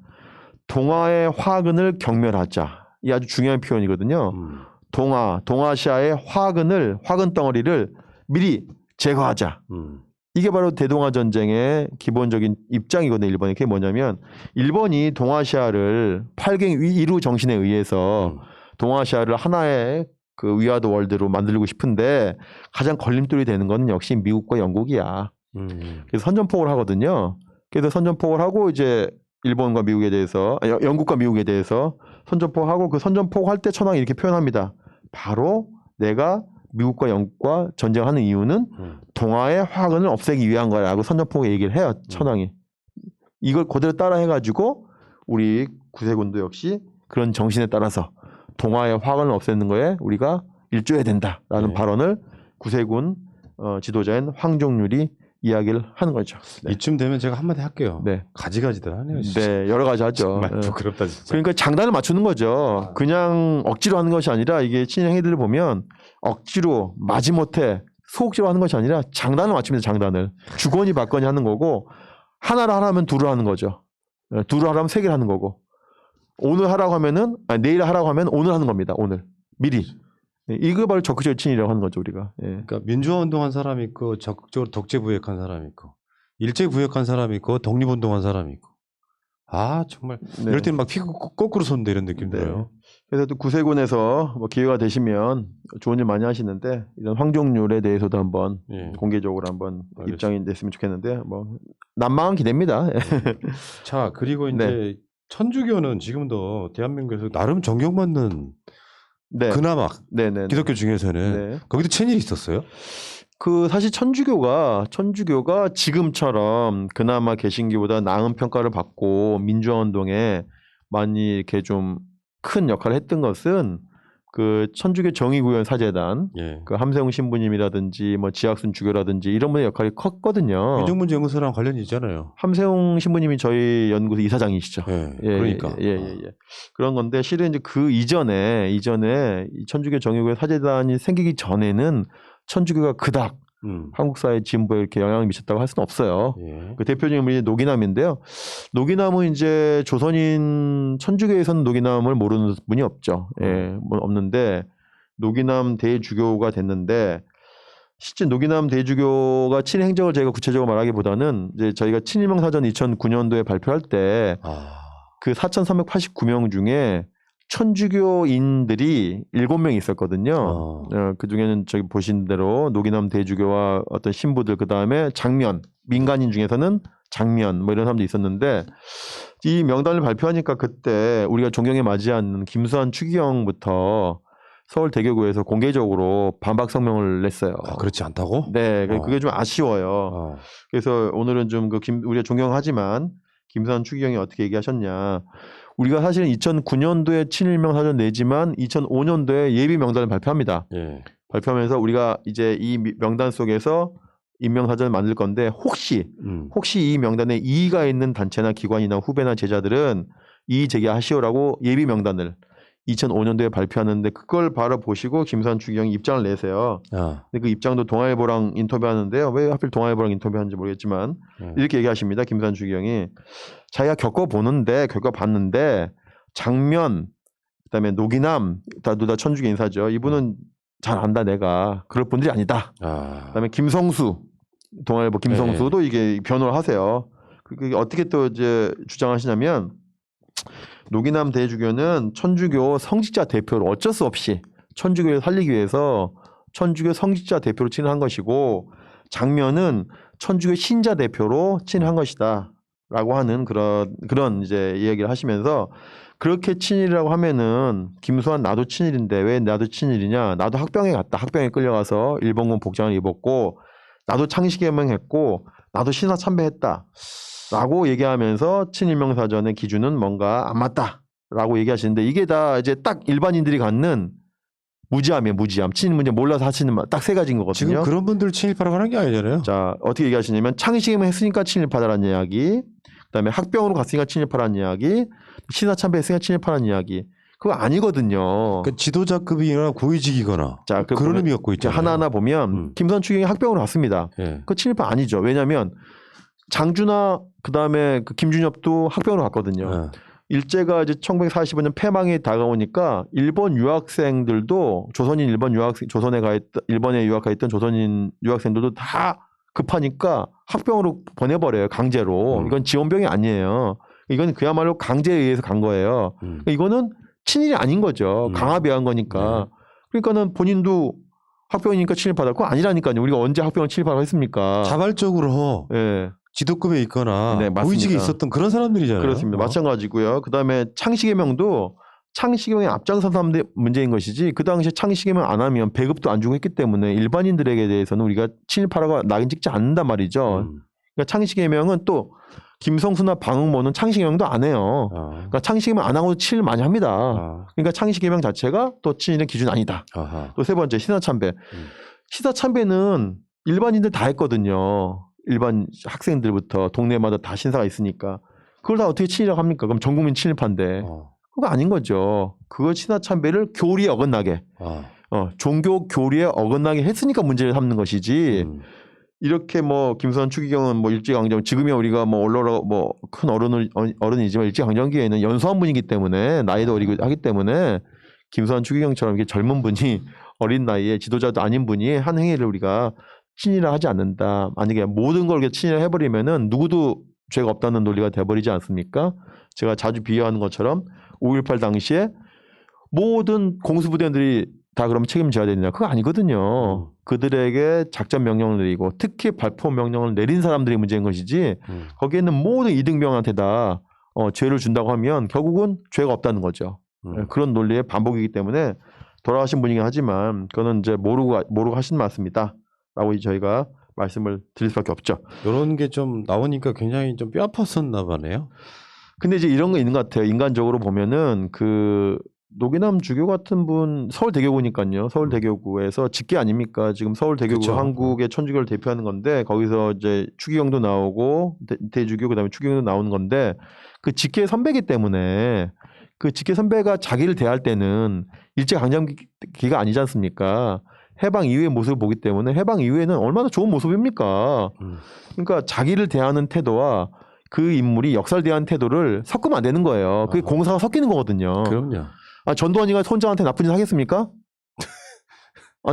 동아의 화근을 경멸하자. 이 아주 중요한 표현이거든요. 동아시아의 화근 덩어리를 미리 제거하자. 이게 바로 대동아 전쟁의 기본적인 입장이거든요. 일본이. 그게 뭐냐면 일본이 동아시아를 8경 이루 정신에 의해서 동아시아를 하나의 그 위아더 월드로 만들고 싶은데 가장 걸림돌이 되는 건 역시 미국과 영국이야. 그래서 선전포고를 하거든요. 그래서 선전포고를 하고 이제 일본과 미국에 대해서 영국과 미국에 대해서 선전포고하고 그 선전포고 할 때 천황이 이렇게 표현합니다. 바로 내가 미국과 영국과 전쟁하는 이유는 동아의 화근을 없애기 위한 거라고 선전포고 얘기를 해요. 천황이. 이걸 그대로 따라 해가지고 우리 구세군도 역시 그런 정신에 따라서 동아의 화근을 없애는 거에 우리가 일조해야 된다라는 발언을 구세군 지도자인 황종률이 이야기를 하는 거죠. 네. 이쯤 되면 제가 한마디 할게요. 네. 가지가지들 하네요. 진짜. 네, 여러 가지 하죠. 정말 부끄럽다 진짜. 그러니까 장단을 맞추는 거죠. 그냥 억지로 하는 것이 아니라 이게 친일 행위들을 보면 억지로 마지못해 소극적으로 하는 것이 아니라 장단을 맞춥니다. 장단을 주거니 받거니 하는 거고 하나를 하라면 둘을 하는 거죠. 둘을 하라면 세 개를 하는 거고 오늘 하라고 하면은 내일 하라고 하면 오늘 하는 겁니다. 오늘 미리. 이거 바로 적극적 친일이라고 하는 거죠 우리가. 예. 그러니까 민주화 운동한 사람이 있고 적극적으로 독재 부역한 사람이 있고 일제 부역한 사람이 있고 독립 운동한 사람이 있고 아 정말 네. 이럴 때는 막 피 거꾸로 솟는데 이런 느낌 들어요. 그래서 또 구세군에서 뭐 기회가 되시면 좋은 일 많이 하시는데 이런 황종률에 대해서도 한번 공개적으로 한번 입장이 냈으면 좋겠는데 뭐 난망한 기대입니다. 자 그리고 이제 천주교는 지금도 대한민국에서 나름 존경받는 그나마 기독교 중에서는 거기도 친일이 있었어요? 그 사실 천주교가 지금처럼 그나마 개신교보다 나은 평가를 받고 민주화 운동에 많이 이렇게 좀 큰 역할을 했던 것은 그 천주교 정의구현 사재단 그 함세웅 신부님이라든지 뭐 지학순 주교라든지 이런 분의 역할이 컸거든요. 민족문제 연구소랑 관련이 있잖아요. 함세웅 신부님이 저희 연구소 이사장이시죠. 그러니까 그런 건데 실은 이제 그 이전에 이 천주교 정의구현 사재단이 생기기 전에는 천주교가 그닥 한국 사회 진보에 이렇게 영향을 미쳤다고 할 수는 없어요. 그 대표적인 분이 노기남인데요. 노기남은 이제 조선인 천주교에서는 노기남을 모르는 분이 없죠. 뭐 없는데 노기남 대주교가 됐는데 실제 노기남 대주교가 친일 행적을 저희가 구체적으로 말하기보다는 이제 저희가 친일명 사전 2009년도에 발표할 때 그 4,389명 중에 천주교인들이 7명 있었거든요. 그 중에는 저기 보신 대로 노기남 대주교와 어떤 신부들 그 다음에 장면 민간인 중에서는 장면 뭐 이런 사람도 있었는데 이 명단을 발표하니까 그때 우리가 존경에 맞이하는 김수환 추기경부터 서울대교구에서 공개적으로 반박 성명을 냈어요. 그렇지 않다고? 네, 그게 좀 아쉬워요. 그래서 오늘은 좀 우리가 존경하지만 김수환 추기경이 어떻게 얘기하셨냐? 우리가 사실은 2009년도에 친일명 사전 내지만 2005년도에 예비 명단을 발표합니다. 발표하면서 우리가 이제 이 명단 속에서 임명 사전을 만들 건데 혹시 이 명단에 이의가 있는 단체나 기관이나 후배나 제자들은 이의 제기하시오라고 예비 명단을 2005년도에 발표하는데 그걸 바로 보시고 김수환 추기경이 입장을 내세요. 근데 그 입장도 동아일보랑 인터뷰하는데요. 왜 하필 동아일보랑 인터뷰하는지 모르겠지만 이렇게 얘기하십니다. 김수환 추기경이 자기가 겪어봤는데 장면 그다음에 노기남 다 천주교 인사죠. 이분은 잘 안다 내가 그럴 분들이 아니다. 그다음에 김성수 동아일보 김성수도 이게 변호를 하세요. 그게 어떻게 또 이제 주장하시냐면 노기남 대주교는 천주교 성직자 대표로 어쩔 수 없이 천주교를 살리기 위해서 천주교 성직자 대표로 친일한 것이고 장면은 천주교 신자 대표로 친일한 것이다라고 하는 그런 이제 이야기를 하시면서 그렇게 친일이라고 하면은 김수환 나도 친일인데 왜 나도 친일이냐? 나도 학병에 갔다. 학병에 끌려가서 일본군 복장을 입었고 나도 창씨개명했고 나도 신사 참배했다라고 얘기하면서 친일명사전의 기준은 뭔가 안 맞다라고 얘기하시는데 이게 다 이제 딱 일반인들이 갖는 무지함이에요. 무지함. 친일 문제 몰라서 하시는 딱 세 가지인 거거든요. 지금 그런 분들 친일파라고 하는 게 아니잖아요. 자, 어떻게 얘기하시냐면 창의시험을 했으니까 친일파다라는 이야기, 그다음에 학병으로 갔으니까 친일파라는 이야기, 신사 참배했으니까 친일파라는 이야기. 그거 아니거든요. 그러니까 지도자급이거나 고위직이거나 자, 그런 의미 갖고 있잖아요. 하나하나 보면 김선 추경이 학병으로 갔습니다. 예. 그 친일파 아니죠. 왜냐하면 장주나 그다음에 그 김준엽도 학병으로 갔거든요. 예. 일제가 이제 1945년 폐망이 다가오니까 일본 유학생들도 조선인 일본 유학생 조선에 가 있던 일본에 유학가 있던 조선인 유학생들도 다 급하니까 학병으로 보내버려요. 강제로. 이건 지원병이 아니에요. 이건 그야말로 강제에 의해서 간 거예요. 이거는 친일이 아닌 거죠. 강압에 한 거니까. 그러니까는 본인도 학병이니까 친일파다. 그거 아니라니까요. 우리가 언제 학병을 친일파라고 했습니까? 자발적으로 예. 지도급에 있거나 네, 맞습니다. 고위직에 있었던 그런 사람들이잖아요. 그렇습니다. 마찬가지고요. 그다음에 창씨개명도 창씨개명에 앞장선 사람들의 문제인 것이지 그 당시에 창씨개명 안 하면 배급도 안 주고 했기 때문에 일반인들에게 대해서는 우리가 친일파라고 낙인 찍지 않는단 말이죠. 그러니까 창씨개명은 또 김성수나 방응모는 창씨개명도 안 해요. 그러니까 창씨개명 안 하고 친일 많이 합니다. 그러니까 창씨개명 자체가 또 친일의 기준 아니다. 또 세 번째 신사참배. 신사참배는 일반인들 다 했거든요. 일반 학생들부터 동네마다 다 신사가 있으니까 그걸 다 어떻게 친일이라고 합니까? 그럼 전국민 친일파인데 그거 아닌 거죠. 그거 신사참배를 교리에 어긋나게 종교 교리에 어긋나게 했으니까 문제를 삼는 것이지 이렇게 뭐 김수환 추기경은 뭐 일제강점 지금이야 우리가 뭐 언론으로 뭐 큰 어른이지만 일제강점기에는 연소한 분이기 때문에 나이도 어리고 하기 때문에 김수환 추기경처럼 이렇게 젊은 분이 어린 나이에 지도자도 아닌 분이 한 행위를 우리가 친일을 하지 않는다. 만약에 모든 걸 친일을 해버리면은 누구도 죄가 없다는 논리가 돼버리지 않습니까? 제가 자주 비유하는 것처럼 5.18 당시에 모든 공수부대원들이 다 그럼 책임져야 되느냐? 그거 아니거든요. 그들에게 작전 명령을 내리고 특히 발포 명령을 내린 사람들이 문제인 것이지 거기에 있는 모든 이등병한테 다 죄를 준다고 하면 결국은 죄가 없다는 거죠. 그런 논리의 반복이기 때문에 돌아가신 분이긴 하지만 그거는 이제 모르고 하신 말씀이다. 라고 저희가 말씀을 드릴 수밖에 없죠. 이런 게 좀 나오니까 굉장히 좀 뼈 아팠었나 보네요. 근데 이제 이런 거 있는 것 같아요. 인간적으로 보면은 그 노기남 주교 같은 분 서울대교구니까요. 서울대교구에서 직계 아닙니까? 지금 서울대교구 그쵸. 한국의 천주교를 대표하는 건데 거기서 이제 추기경도 나오고 대주교 그다음에 추기경도 나오는 건데 그 직계 선배기 때문에 그 직계 선배가 자기를 대할 때는 일제강점기가 아니지 않습니까? 해방 이후의 모습을 보기 때문에 해방 이후에는 얼마나 좋은 모습입니까? 그러니까 자기를 대하는 태도와 그 인물이 역사를 대하는 태도를 섞으면 안 되는 거예요. 그게 공사가 섞이는 거거든요. 그럼요. 전두환이가 손자한테 나쁜 짓 하겠습니까?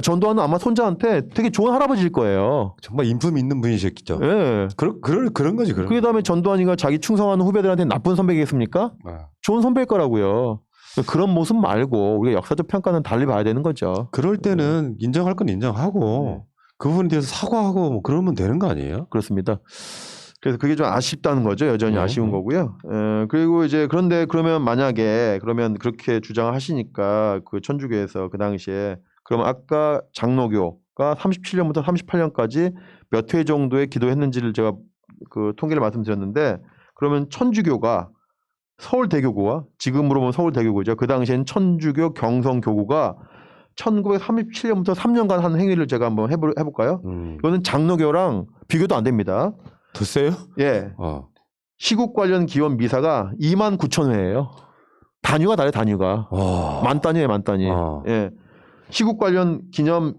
전두환은 아마 손자한테 되게 좋은 할아버지일 거예요. 정말 인품 있는 분이셨겠죠. 예. 그런 거지. 그 다음에 전두환이가 자기 충성하는 후배들한테 나쁜 선배겠습니까? 좋은 선배일 거라고요. 그런 모습 말고 우리가 역사적 평가는 달리 봐야 되는 거죠. 그럴 때는 인정할 건 인정하고 그 부분에 대해서 사과하고 뭐 그러면 되는 거 아니에요? 그렇습니다. 그래서 그게 좀 아쉽다는 거죠. 여전히 아쉬운 거고요. 그리고 이제 그런데 그러면 만약에 그러면 그렇게 주장을 하시니까 그 천주교에서 그 당시에 그러면 아까 장로교가 37년부터 38년까지 몇 회 정도의 기도했는지를 제가 그 통계를 말씀드렸는데 그러면 천주교가 서울대교구와 지금으로 보면 서울대교구죠. 그 당시엔 천주교 경성교구가 1937년부터 3년간 한 행위를 제가 한번 해볼까요? 이거는 장로교랑 비교도 안 됩니다. 더 세요? 예. 시국 관련 기원 미사가 29,000회예요. 단위가 다르요 단위가. 만 단위예요, 만 단위. 예. 시국 관련 기념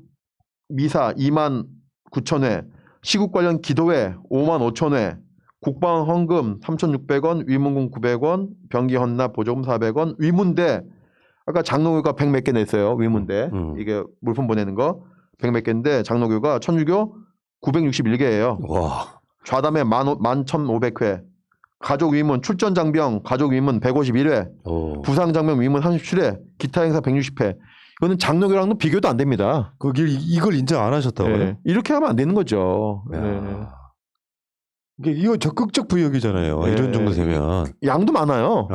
미사 29,000회, 시국 관련 기도회 55,000회, 국방 헌금 3,600원, 위문금 900원, 병기 헌납 보조금 400원, 위문대 아까 장로교가 100 몇 개 냈어요. 위문대 이게 물품 보내는 거 100 몇 개인데 장로교가 천주교 961개예요. 와. 좌담회 11,500회, 가족 위문 출전 장병 가족 위문 151회, 부상 장병 위문 37회, 기타 행사 160회. 이거는 장로교랑은 비교도 안 됩니다. 이걸 인정 안 하셨다고요? 네. 이렇게 하면 안 되는 거죠. 이거 적극적 부역이잖아요. 네. 이런 정도 되면. 양도 많아요.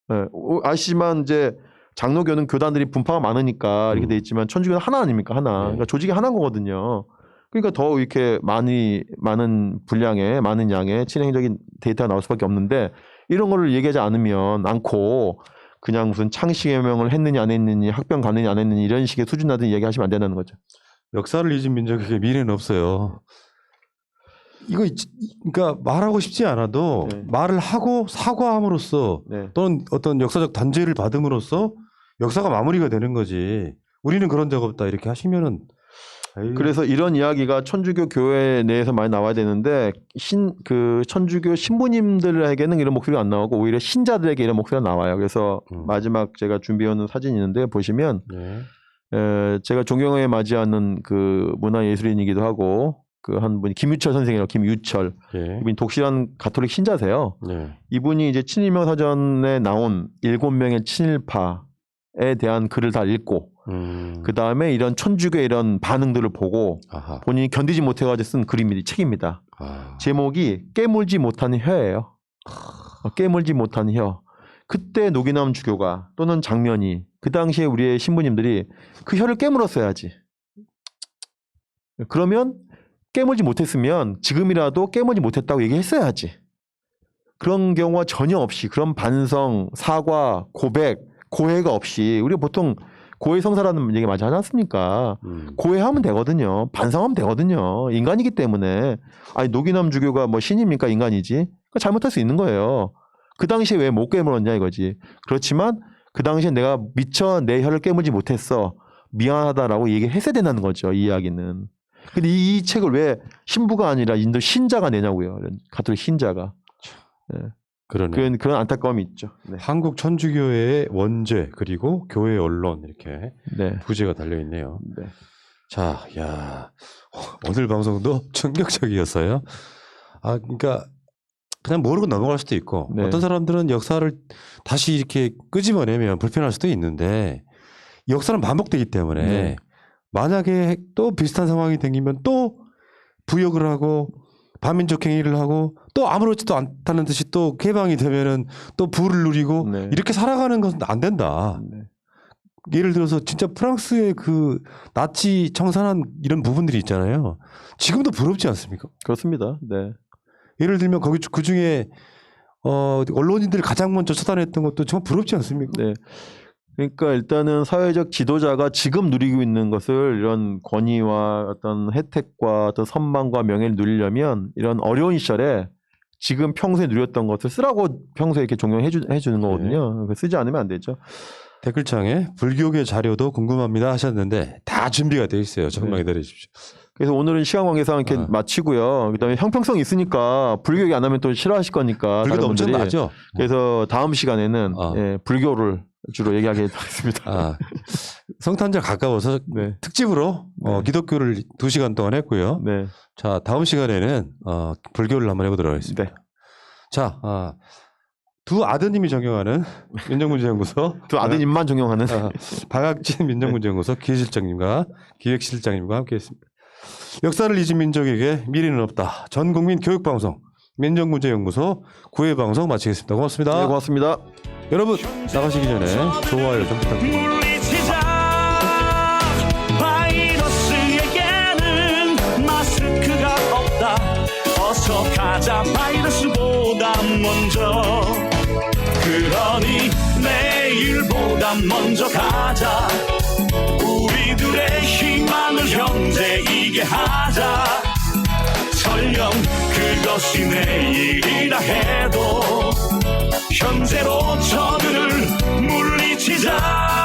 네. 아시지만 이제 장로교는 교단들이 분파가 많으니까 이렇게 돼 있지만 천주교는 하나 아닙니까? 하나. 그러니까 조직이 하나인 거거든요. 그러니까 더 이렇게 많은 분량의 많은 양의 친행적인 데이터가 나올 수밖에 없는데 이런 거를 얘기하지 않고 그냥 무슨 창씨개명을 했느냐 안 했느냐 학병 갔느냐 안 했느냐 이런 식의 수준 낮은 얘기하시면 안 된다는 거죠. 역사를 잊은 민족에게 미래는 없어요. 이거 그러니까 말하고 싶지 않아도 말을 하고 사과함으로써 또는 어떤 역사적 단죄를 받음으로써 역사가 마무리가 되는 거지. 우리는 그런 적 없다 이렇게 하시면은. 그래서 이런 이야기가 천주교 교회 내에서 많이 나와야 되는데 그 천주교 신부님들에게는 이런 목소리가 안 나오고 오히려 신자들에게 이런 목소리가 나와요. 그래서 마지막 제가 준비해온 사진이 있는데 보시면 제가 존경에 맞이하는 그 문화예술인이기도 하고 그 한 분이 김유철 선생이라고 김유철 이분이 독실한 가톨릭 신자세요. 이분이 이제 친일명 사전에 나온 7명의 친일파에 대한 글을 다 읽고 그 다음에 이런 천주교의 이런 반응들을 보고 본인이 견디지 못해가지고 쓴 글입니다. 책입니다. 제목이 깨물지 못하는 혀예요. 깨물지 못하는 혀. 그때 노기남 주교가 또는 장면이 그 당시에 우리의 신부님들이 그 혀를 깨물었어야지. 그러면 깨물지 못했으면 지금이라도 깨물지 못했다고 얘기했어야지. 그런 경우가 전혀 없이 그런 반성, 사과, 고백, 고해가 없이 우리가 보통 고해 성사라는 얘기 많이 하지 않습니까? 고해하면 되거든요. 반성하면 되거든요. 인간이기 때문에. 아니 노기남 주교가 뭐 신입니까? 인간이지. 그러니까 잘못할 수 있는 거예요. 그 당시에 왜 못 깨물었냐 이거지. 그렇지만 그 당시에 내가 미처 내 혀를 깨물지 못했어. 미안하다라고 얘기했어야 된다는 거죠. 이 이야기는. 근데 이 책을 왜 신부가 아니라 인도 신자가 내냐고요. 가톨릭 신자가. 그런 안타까움이 있죠. 한국 천주교회의 원죄 그리고 교회 언론 이렇게 부제가 달려 있네요. 자, 야 오늘 방송도 충격적이었어요. 그러니까 그냥 모르고 넘어갈 수도 있고 어떤 사람들은 역사를 다시 이렇게 끄집어내면 불편할 수도 있는데 역사는 반복되기 때문에 만약에 또 비슷한 상황이 생기면 또 부역을 하고 반민족 행위를 하고 또 아무렇지도 않다는 듯이 또 개방이 되면은 또 부를 누리고 이렇게 살아가는 것은 안 된다. 예를 들어서 진짜 프랑스의 그 나치 청산한 이런 부분들이 있잖아요. 지금도 부럽지 않습니까? 그렇습니다. 예를 들면 거기 그 중에 언론인들 가장 먼저 처단했던 것도 정말 부럽지 않습니까? 그러니까 일단은 사회적 지도자가 지금 누리고 있는 것을 이런 권위와 어떤 혜택과 어떤 선망과 명예를 누리려면 이런 어려운 시절에 지금 평소에 누렸던 것을 쓰라고 평소에 이렇게 종용해 주는 거거든요. 쓰지 않으면 안 되죠. 댓글창에 불교계 자료도 궁금합니다 하셨는데 다 준비가 돼 있어요. 조금만 기다려 주십시오. 그래서 오늘은 시간 관계상 이렇게 마치고요. 그다음에 형평성이 있으니까 불교 얘기 안 하면 또 싫어하실 거니까. 불교도 엄청 나죠. 그래서 다음 시간에는 불교를 주로 얘기하게 하겠습니다. 성탄절 가까워서 특집으로 기독교를 2시간 동안 했고요. 자, 다음 시간에는 불교를 한번 해보도록 하겠습니다. 자, 두 아드님이 적용하는 민족문제연구소 두 아드님만 적용하는 박학진 민족문제연구소 기획실장님과 함께했습니다. 역사를 잊은 민족에게 미래는 없다. 전국민 교육방송 민족문제연구소 9회 방송 마치겠습니다. 고맙습니다. 고맙습니다. 여러분 나가시기 전에 좋아요 좀 부탁드립니다. 물리치자 바이러스에게는 마스크가 없다. 어서 가자 바이러스보다 먼저. 그러니 내일보다 먼저 가자. 우리들의 희망을 형제이게 하자. 설령 그것이 내일이라 해도 현재로 저들을 물리치자.